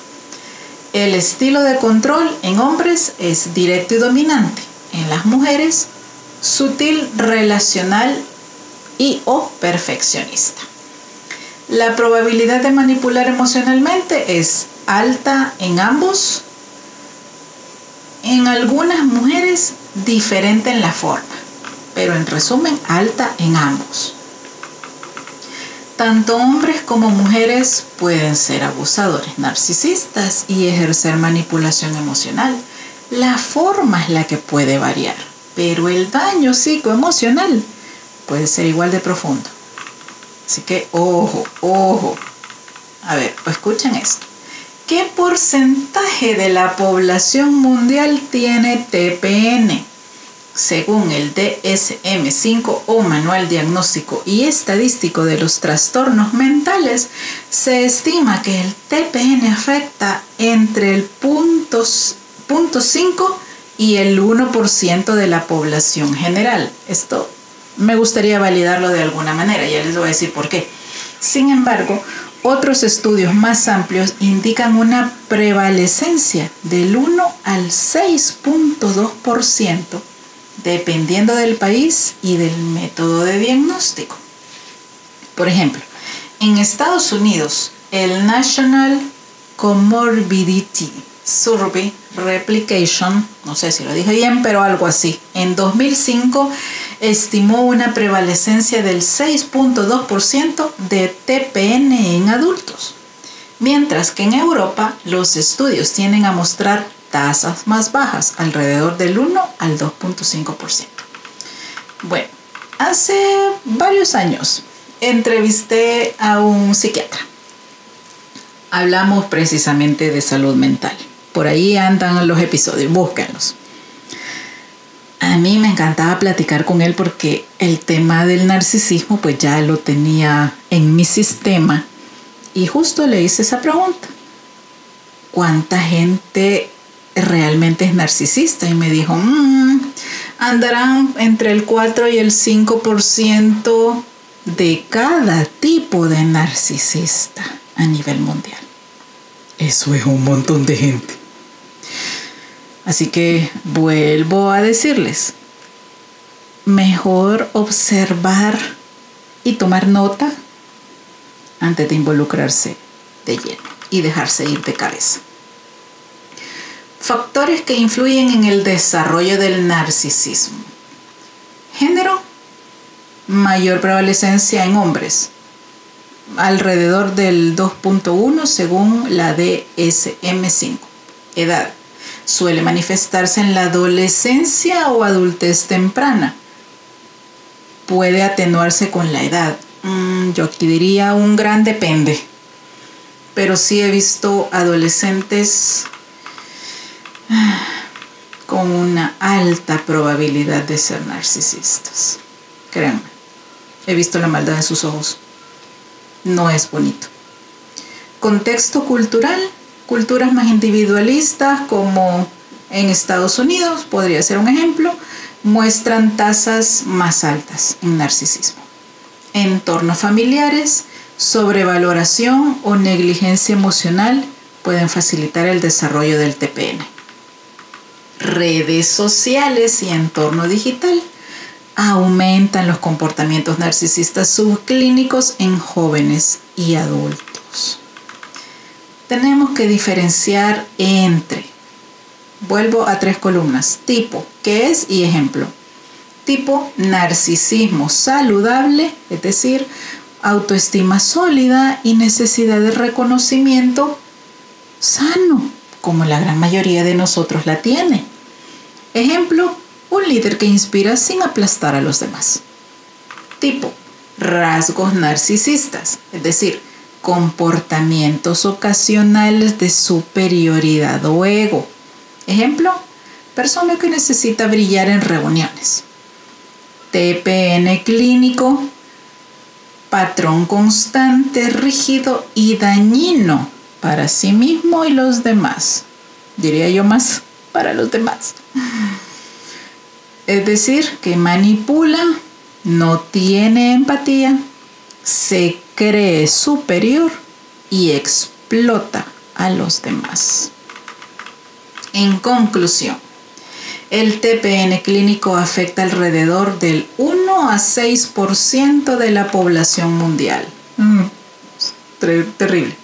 El estilo de control en hombres es directo y dominante, en las mujeres sutil, relacional y o perfeccionista. La probabilidad de manipular emocionalmente es alta en ambos, en algunas mujeres diferente en la forma, pero en resumen, alta en ambos. Tanto hombres como mujeres pueden ser abusadores narcisistas y ejercer manipulación emocional. La forma es la que puede variar, pero el daño psicoemocional puede ser igual de profundo. Así que ojo. A ver, escuchen esto. ¿Qué porcentaje de la población mundial tiene TPN? Según el DSM-5 o Manual Diagnóstico y Estadístico de los Trastornos Mentales, se estima que el TPN afecta entre el 0.5 y el 1% de la población general. Esto me gustaría validarlo de alguna manera, ya les voy a decir por qué. Sin embargo, otros estudios más amplios indican una prevalecencia del 1 al 6.2%, dependiendo del país y del método de diagnóstico. Por ejemplo, En Estados Unidos, el National Comorbidity Survey Replication, no sé si lo dije bien, pero algo así, en 2005 estimó una prevalecencia del 6.2% de TPN en adultos, mientras que en Europa los estudios tienden a mostrar tasas más bajas, alrededor del 1 al 2.5%. Bueno, hace varios años entrevisté a un psiquiatra. Hablamos precisamente de salud mental. Por ahí andan los episodios, búsquenlos. A mí me encantaba platicar con él porque el tema del narcisismo pues ya lo tenía en mi sistema y justo le hice esa pregunta. ¿Cuánta gente realmente es narcisista? Y me dijo, andarán entre el 4 y el 5% de cada tipo de narcisista a nivel mundial. Eso es un montón de gente. Así que vuelvo a decirles, mejor observar y tomar nota antes de involucrarse de lleno y dejarse ir de cabeza. Factores que influyen en el desarrollo del narcisismo. Género, mayor prevalecencia en hombres, alrededor del 2.1 según la DSM-5. Edad, suele manifestarse en la adolescencia o adultez temprana. Puede atenuarse con la edad. Yo aquí diría un gran depende. Pero sí he visto adolescentes con una alta probabilidad de ser narcisistas. Créanme, he visto la maldad en sus ojos. No es bonito. Contexto cultural. Culturas más individualistas, como en Estados Unidos, podría ser un ejemplo, muestran tasas más altas en narcisismo. Entornos familiares, sobrevaloración o negligencia emocional pueden facilitar el desarrollo del TPN. Redes sociales y entorno digital aumentan los comportamientos narcisistas subclínicos en jóvenes y adultos. Tenemos que diferenciar entre, vuelvo a 3 columnas, tipo, ¿qué es? Y ejemplo. Tipo, narcisismo saludable, es decir, autoestima sólida y necesidad de reconocimiento sano, como la gran mayoría de nosotros la tiene. Ejemplo, un líder que inspira sin aplastar a los demás. Tipo, rasgos narcisistas, es decir, comportamientos ocasionales de superioridad o ego. Ejemplo, persona que necesita brillar en reuniones. TPN clínico, patrón constante, rígido y dañino para sí mismo y los demás. Diría yo más para los demás. Es decir, que manipula, no tiene empatía, se cree superior y explota a los demás. En conclusión, el TPN clínico afecta alrededor del 1 a 6% de la población mundial. Terrible.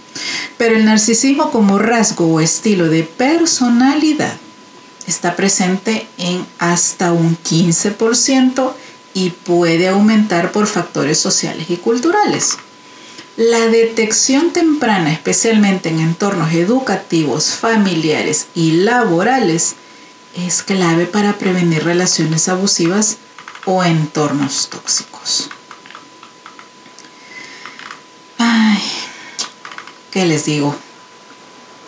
Pero el narcisismo como rasgo o estilo de personalidad está presente en hasta un 15% y puede aumentar por factores sociales y culturales. La detección temprana, especialmente en entornos educativos, familiares y laborales, es clave para prevenir relaciones abusivas o entornos tóxicos. Ay, ¿qué les digo?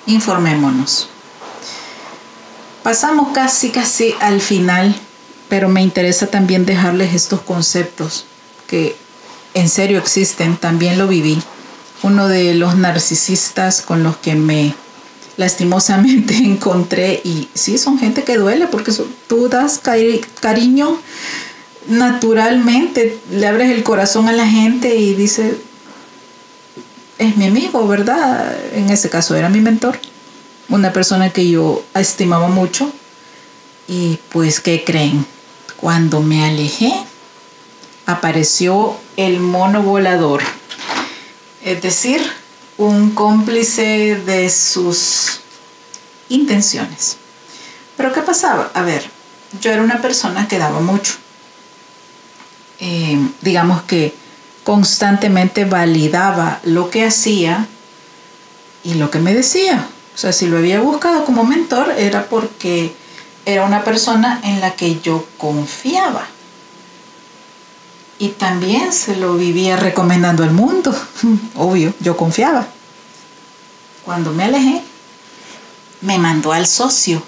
Informémonos. Pasamos casi al final, pero me interesa también dejarles estos conceptos que en serio existen, también lo viví. Uno de los narcisistas con los que me lastimosamente encontré, y sí, son gente que duele porque tú das cariño naturalmente, le abres el corazón a la gente y dices, es mi amigo, ¿verdad? En ese caso era mi mentor, una persona que yo estimaba mucho. Y pues, ¿qué creen? Cuando me alejé, apareció el mono volador. Es decir, un cómplice de sus intenciones. Pero ¿qué pasaba? A ver, yo era una persona que daba mucho. Digamos que constantemente validaba lo que hacía y lo que me decía. O sea, si lo había buscado como mentor era porque era una persona en la que yo confiaba. Y también se lo vivía recomendando al mundo. Obvio, yo confiaba. Cuando me alejé, me mandó al socio.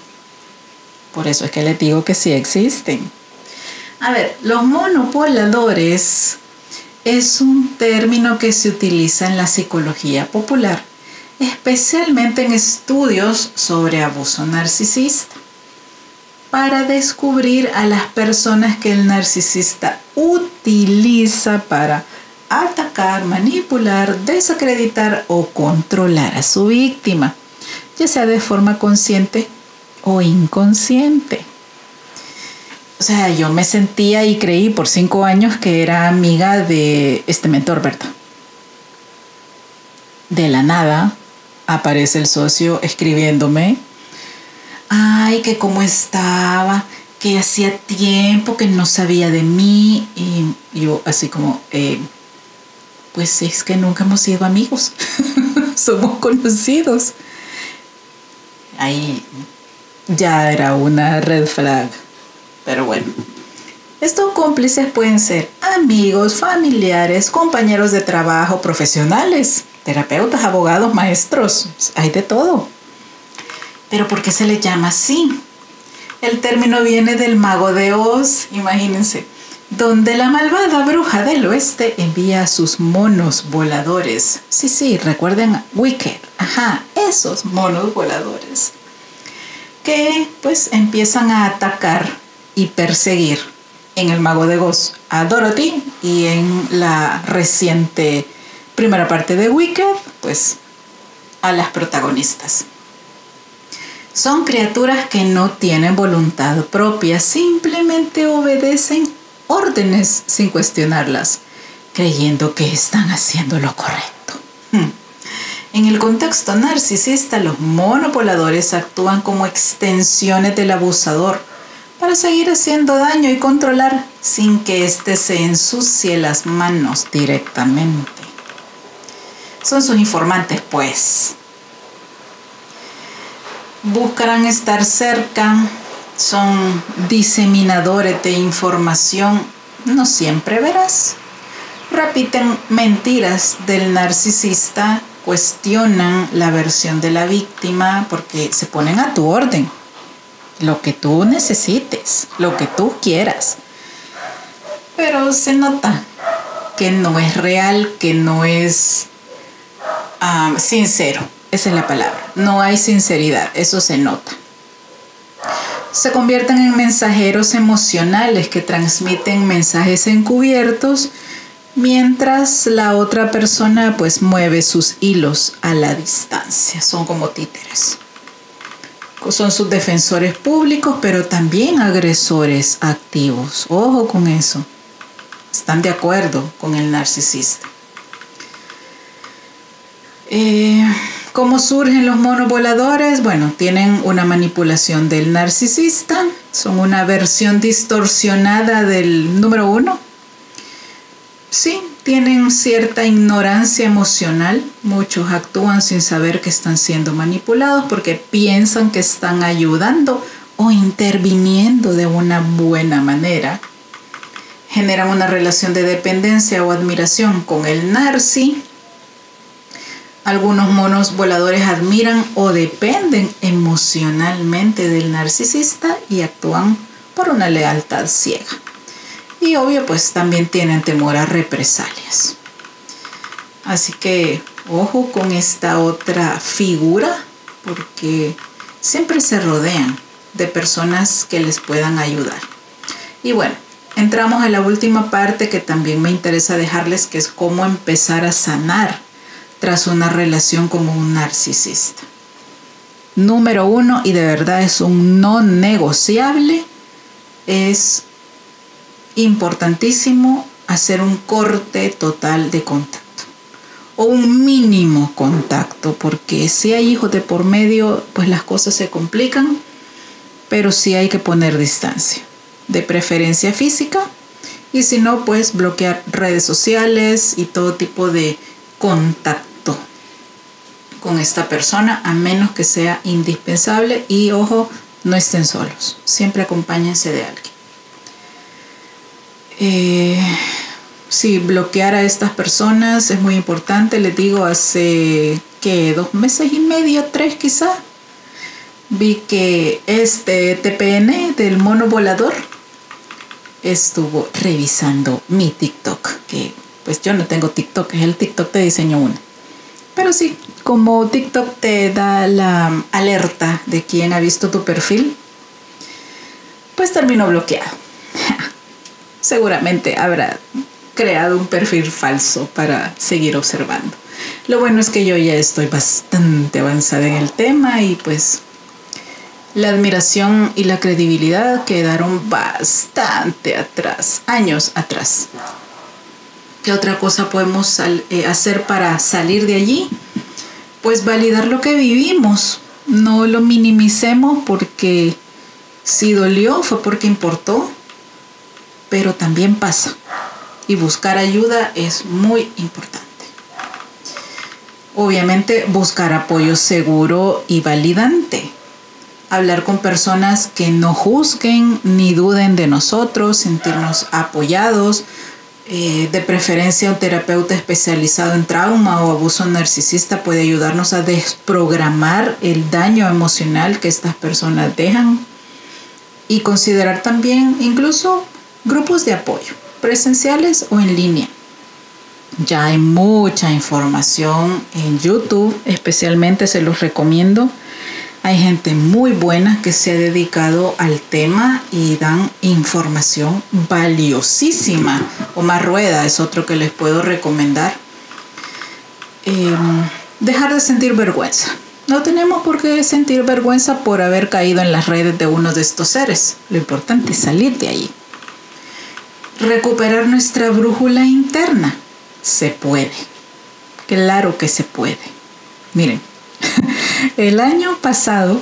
Por eso es que les digo que sí existen. A ver, los monopoladores es un término que se utiliza en la psicología popular, especialmente en estudios sobre abuso narcisista, para descubrir a las personas que el narcisista utiliza para atacar, manipular, desacreditar o controlar a su víctima, ya sea de forma consciente o inconsciente. O sea, yo me sentía y creí por 5 años que era amiga de este mentor, ¿verdad? De la nada aparece el socio escribiéndome: ay, que cómo estaba, que hacía tiempo que no sabía de mí. Y yo así como, pues es que nunca hemos sido amigos, somos conocidos. Ahí ya era una red flag. Pero bueno, estos cómplices pueden ser amigos, familiares, compañeros de trabajo, profesionales, terapeutas, abogados, maestros, hay de todo. ¿Pero por qué se le llama así? El término viene del Mago de Oz, imagínense, donde la malvada bruja del oeste envía a sus monos voladores. Sí, recuerden Wicked, esos monos voladores, que pues empiezan a atacar y perseguir en el Mago de Oz a Dorothy, y en la reciente primera parte de Wicked, pues a las protagonistas. Son criaturas que no tienen voluntad propia, simplemente obedecen órdenes sin cuestionarlas, creyendo que están haciendo lo correcto. En el contexto narcisista, los monopoladores actúan como extensiones del abusador para seguir haciendo daño y controlar sin que éste se ensucie las manos directamente. Son sus informantes, pues. Buscarán estar cerca, son diseminadores de información, no siempre veraz. Repiten mentiras del narcisista, cuestionan la versión de la víctima porque se ponen a tu orden. Lo que tú necesites, lo que tú quieras. Pero se nota que no es real, que no es sincero. Esa es la palabra. No hay sinceridad, eso se nota. Se convierten en mensajeros emocionales que transmiten mensajes encubiertos mientras la otra persona pues mueve sus hilos a la distancia. Son como títeres. Son sus defensores públicos, pero también agresores activos. Ojo con eso. Están de acuerdo con el narcisista. ¿Cómo surgen los monos voladores? Bueno, tienen una manipulación del narcisista. Son una versión distorsionada del número 1. Sí, tienen cierta ignorancia emocional. Muchos actúan sin saber que están siendo manipulados porque piensan que están ayudando o interviniendo de una buena manera. Generan una relación de dependencia o admiración con el narci. Algunos monos voladores admiran o dependen emocionalmente del narcisista y actúan por una lealtad ciega. Y obvio, pues también tienen temor a represalias. Así que ojo con esta otra figura, porque siempre se rodean de personas que les puedan ayudar. Y bueno, entramos a la última parte que también me interesa dejarles, que es cómo empezar a sanar tras una relación con un narcisista. Número 1, y de verdad es un no negociable, es importantísimo hacer un corte total de contacto. o un mínimo contacto, porque si hay hijos de por medio, pues las cosas se complican, pero sí hay que poner distancia, de preferencia física, y si no, pues bloquear redes sociales y todo tipo de contacto con esta persona, a menos que sea indispensable. Y ojo, no estén solos, siempre acompáñense de alguien. Sí, bloquear a estas personas es muy importante. Les digo, hace 2 meses y medio, 3 quizá, vi que este TPN del mono volador estuvo revisando mi TikTok, que pues yo no tengo TikTok, es el TikTok de Diseño 1. Pero sí, como TikTok te da la alerta de quién ha visto tu perfil, pues terminó bloqueado. Seguramente habrá creado un perfil falso para seguir observando. Lo bueno es que yo ya estoy bastante avanzada en el tema y pues la admiración y la credibilidad quedaron bastante atrás, años atrás. ¿Qué otra cosa podemos hacer para salir de allí? Pues validar lo que vivimos. No lo minimicemos, porque si dolió fue porque importó, pero también pasa. Y buscar ayuda es muy importante. Obviamente buscar apoyo seguro y validante. Hablar con personas que no juzguen ni duden de nosotros, sentirnos apoyados. De preferencia, un terapeuta especializado en trauma o abuso narcisista puede ayudarnos a desprogramar el daño emocional que estas personas dejan. Y considerar también incluso grupos de apoyo, presenciales o en línea. Ya hay mucha información en YouTube, especialmente se los recomiendo. Hay gente muy buena que se ha dedicado al tema y dan información valiosísima. Omar Rueda es otro que les puedo recomendar. Dejar de sentir vergüenza. No tenemos por qué sentir vergüenza por haber caído en las redes de uno de estos seres. Lo importante es salir de ahí. Recuperar nuestra brújula interna. Se puede. Claro que se puede. Miren, el año pasado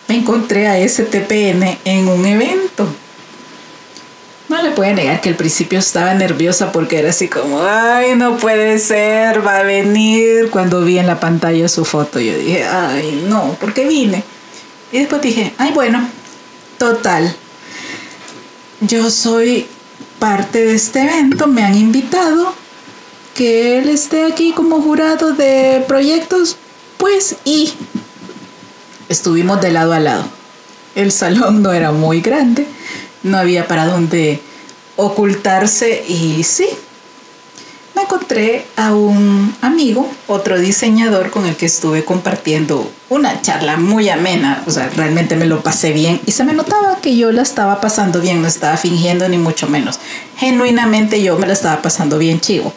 me encontré a ese TPN en un evento. No le puedo negar que al principio estaba nerviosa porque era así como, ay, no puede ser, va a venir. Cuando vi en la pantalla su foto, yo dije, ay, no, ¿por qué vine? Y después dije, ay, bueno, total, yo soy parte de este evento, me han invitado, que él esté aquí como jurado de proyectos, pues, y estuvimos de lado a lado. El salón no era muy grande, no había para dónde ocultarse y sí, me encontré a un amigo, otro diseñador con el que estuve compartiendo una charla muy amena. O sea, realmente me lo pasé bien y se me notaba que yo la estaba pasando bien, no estaba fingiendo ni mucho menos. Genuinamente yo me la estaba pasando bien chivo.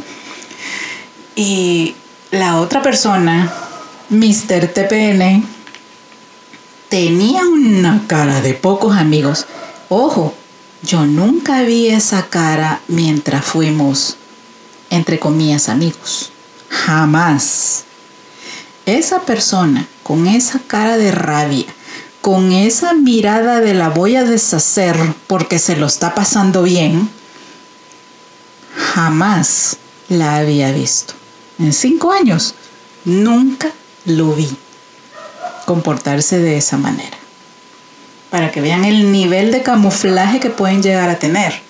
Y la otra persona, Mr. TPN, tenía una cara de pocos amigos. Ojo, yo nunca vi esa cara mientras fuimos, entre comillas, amigos. Jamás. Esa persona con esa cara de rabia, con esa mirada de la voy a deshacer porque se lo está pasando bien, jamás la había visto. En 5 años nunca lo vi comportarse de esa manera. Para que vean el nivel de camuflaje que pueden llegar a tener.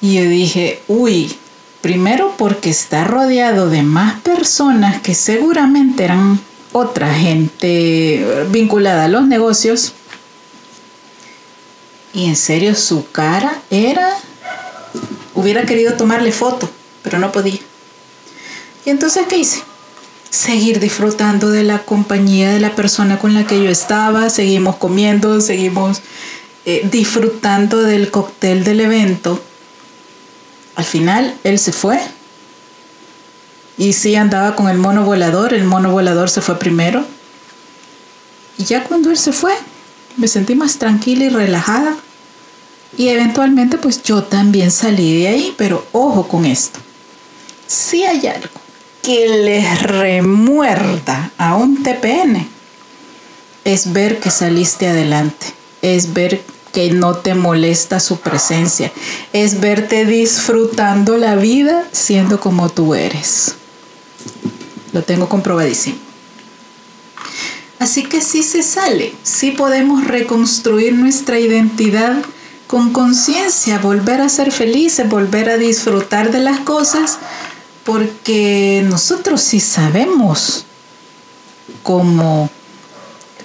Y yo dije, uy, primero porque está rodeado de más personas que seguramente eran otra gente vinculada a los negocios. Y en serio, su cara era... Hubiera querido tomarle foto, pero no podía. Y entonces, ¿qué hice? Seguir disfrutando de la compañía de la persona con la que yo estaba. Seguimos comiendo, seguimos disfrutando del cóctel del evento. Al final, él se fue. Y sí andaba con el mono volador se fue primero. Y ya cuando él se fue, me sentí más tranquila y relajada. Y eventualmente, pues yo también salí de ahí. Pero ojo con esto. si hay algo que les remuerda a un TPN, es ver que saliste adelante, es ver que no te molesta su presencia, es verte disfrutando la vida siendo como tú eres. Lo tengo comprobadísimo. Así que sí se sale, sí podemos reconstruir nuestra identidad con conciencia, volver a ser felices, volver a disfrutar de las cosas, porque nosotros sí sabemos cómo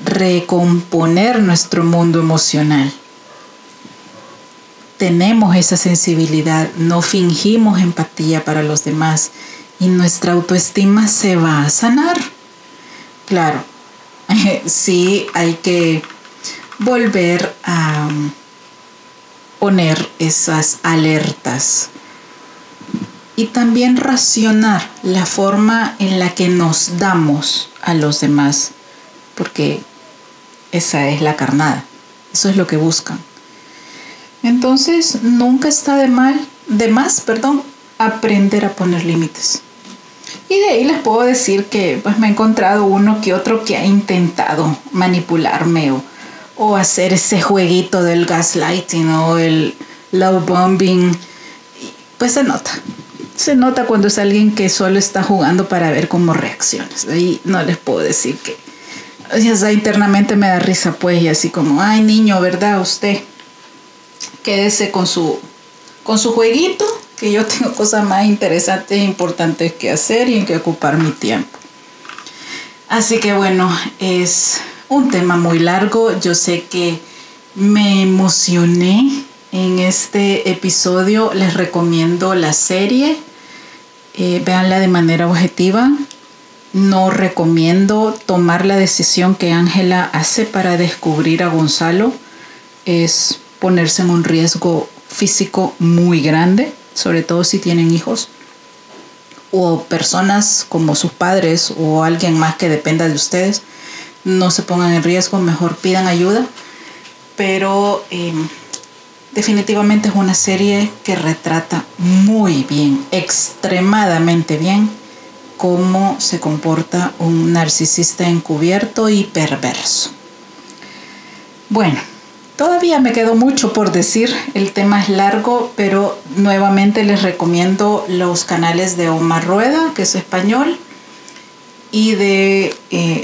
recomponer nuestro mundo emocional. Tenemos esa sensibilidad, no fingimos empatía para los demás y nuestra autoestima se va a sanar. Claro, sí hay que volver a poner esas alertas y también racionar la forma en la que nos damos a los demás, porque esa es la carnada, eso es lo que buscan. Entonces, nunca está de más, aprender a poner límites. Y de ahí les puedo decir que pues, me he encontrado uno que otro que ha intentado manipularme o hacer ese jueguito del gaslighting o el love bombing. Pues se nota cuando es alguien que solo está jugando para ver cómo reaccionas. Ahí no les puedo decir que, o sea, internamente me da risa pues, y así como, ay niño, ¿verdad? Usted quédese con su jueguito, que yo tengo cosas más interesantes e importantes que hacer y en que ocupar mi tiempo. Así que bueno, es un tema muy largo. Yo sé que me emocioné en este episodio. Les recomiendo la serie. Véanla de manera objetiva. No recomiendo tomar la decisión que Ángela hace para descubrir a Gonzalo. Es ponerse en un riesgo físico muy grande, sobre todo si tienen hijos o personas como sus padres o alguien más que dependa de ustedes. No se pongan en riesgo, mejor pidan ayuda, pero definitivamente es una serie que retrata muy bien, extremadamente bien, cómo se comporta un narcisista encubierto y perverso. Bueno, todavía me quedó mucho por decir, el tema es largo, pero nuevamente les recomiendo los canales de Omar Rueda, que es español, y de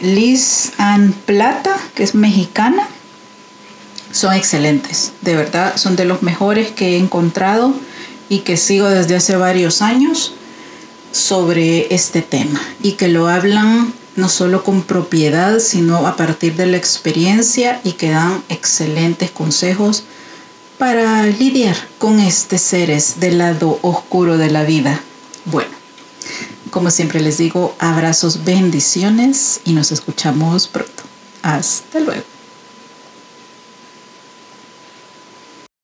Liz Ann Plata, que es mexicana. Son excelentes, de verdad, son de los mejores que he encontrado y que sigo desde hace varios años sobre este tema, y que lo hablan no solo con propiedad, sino a partir de la experiencia, y que dan excelentes consejos para lidiar con estos seres del lado oscuro de la vida. Bueno, como siempre les digo, abrazos, bendiciones y nos escuchamos pronto. Hasta luego.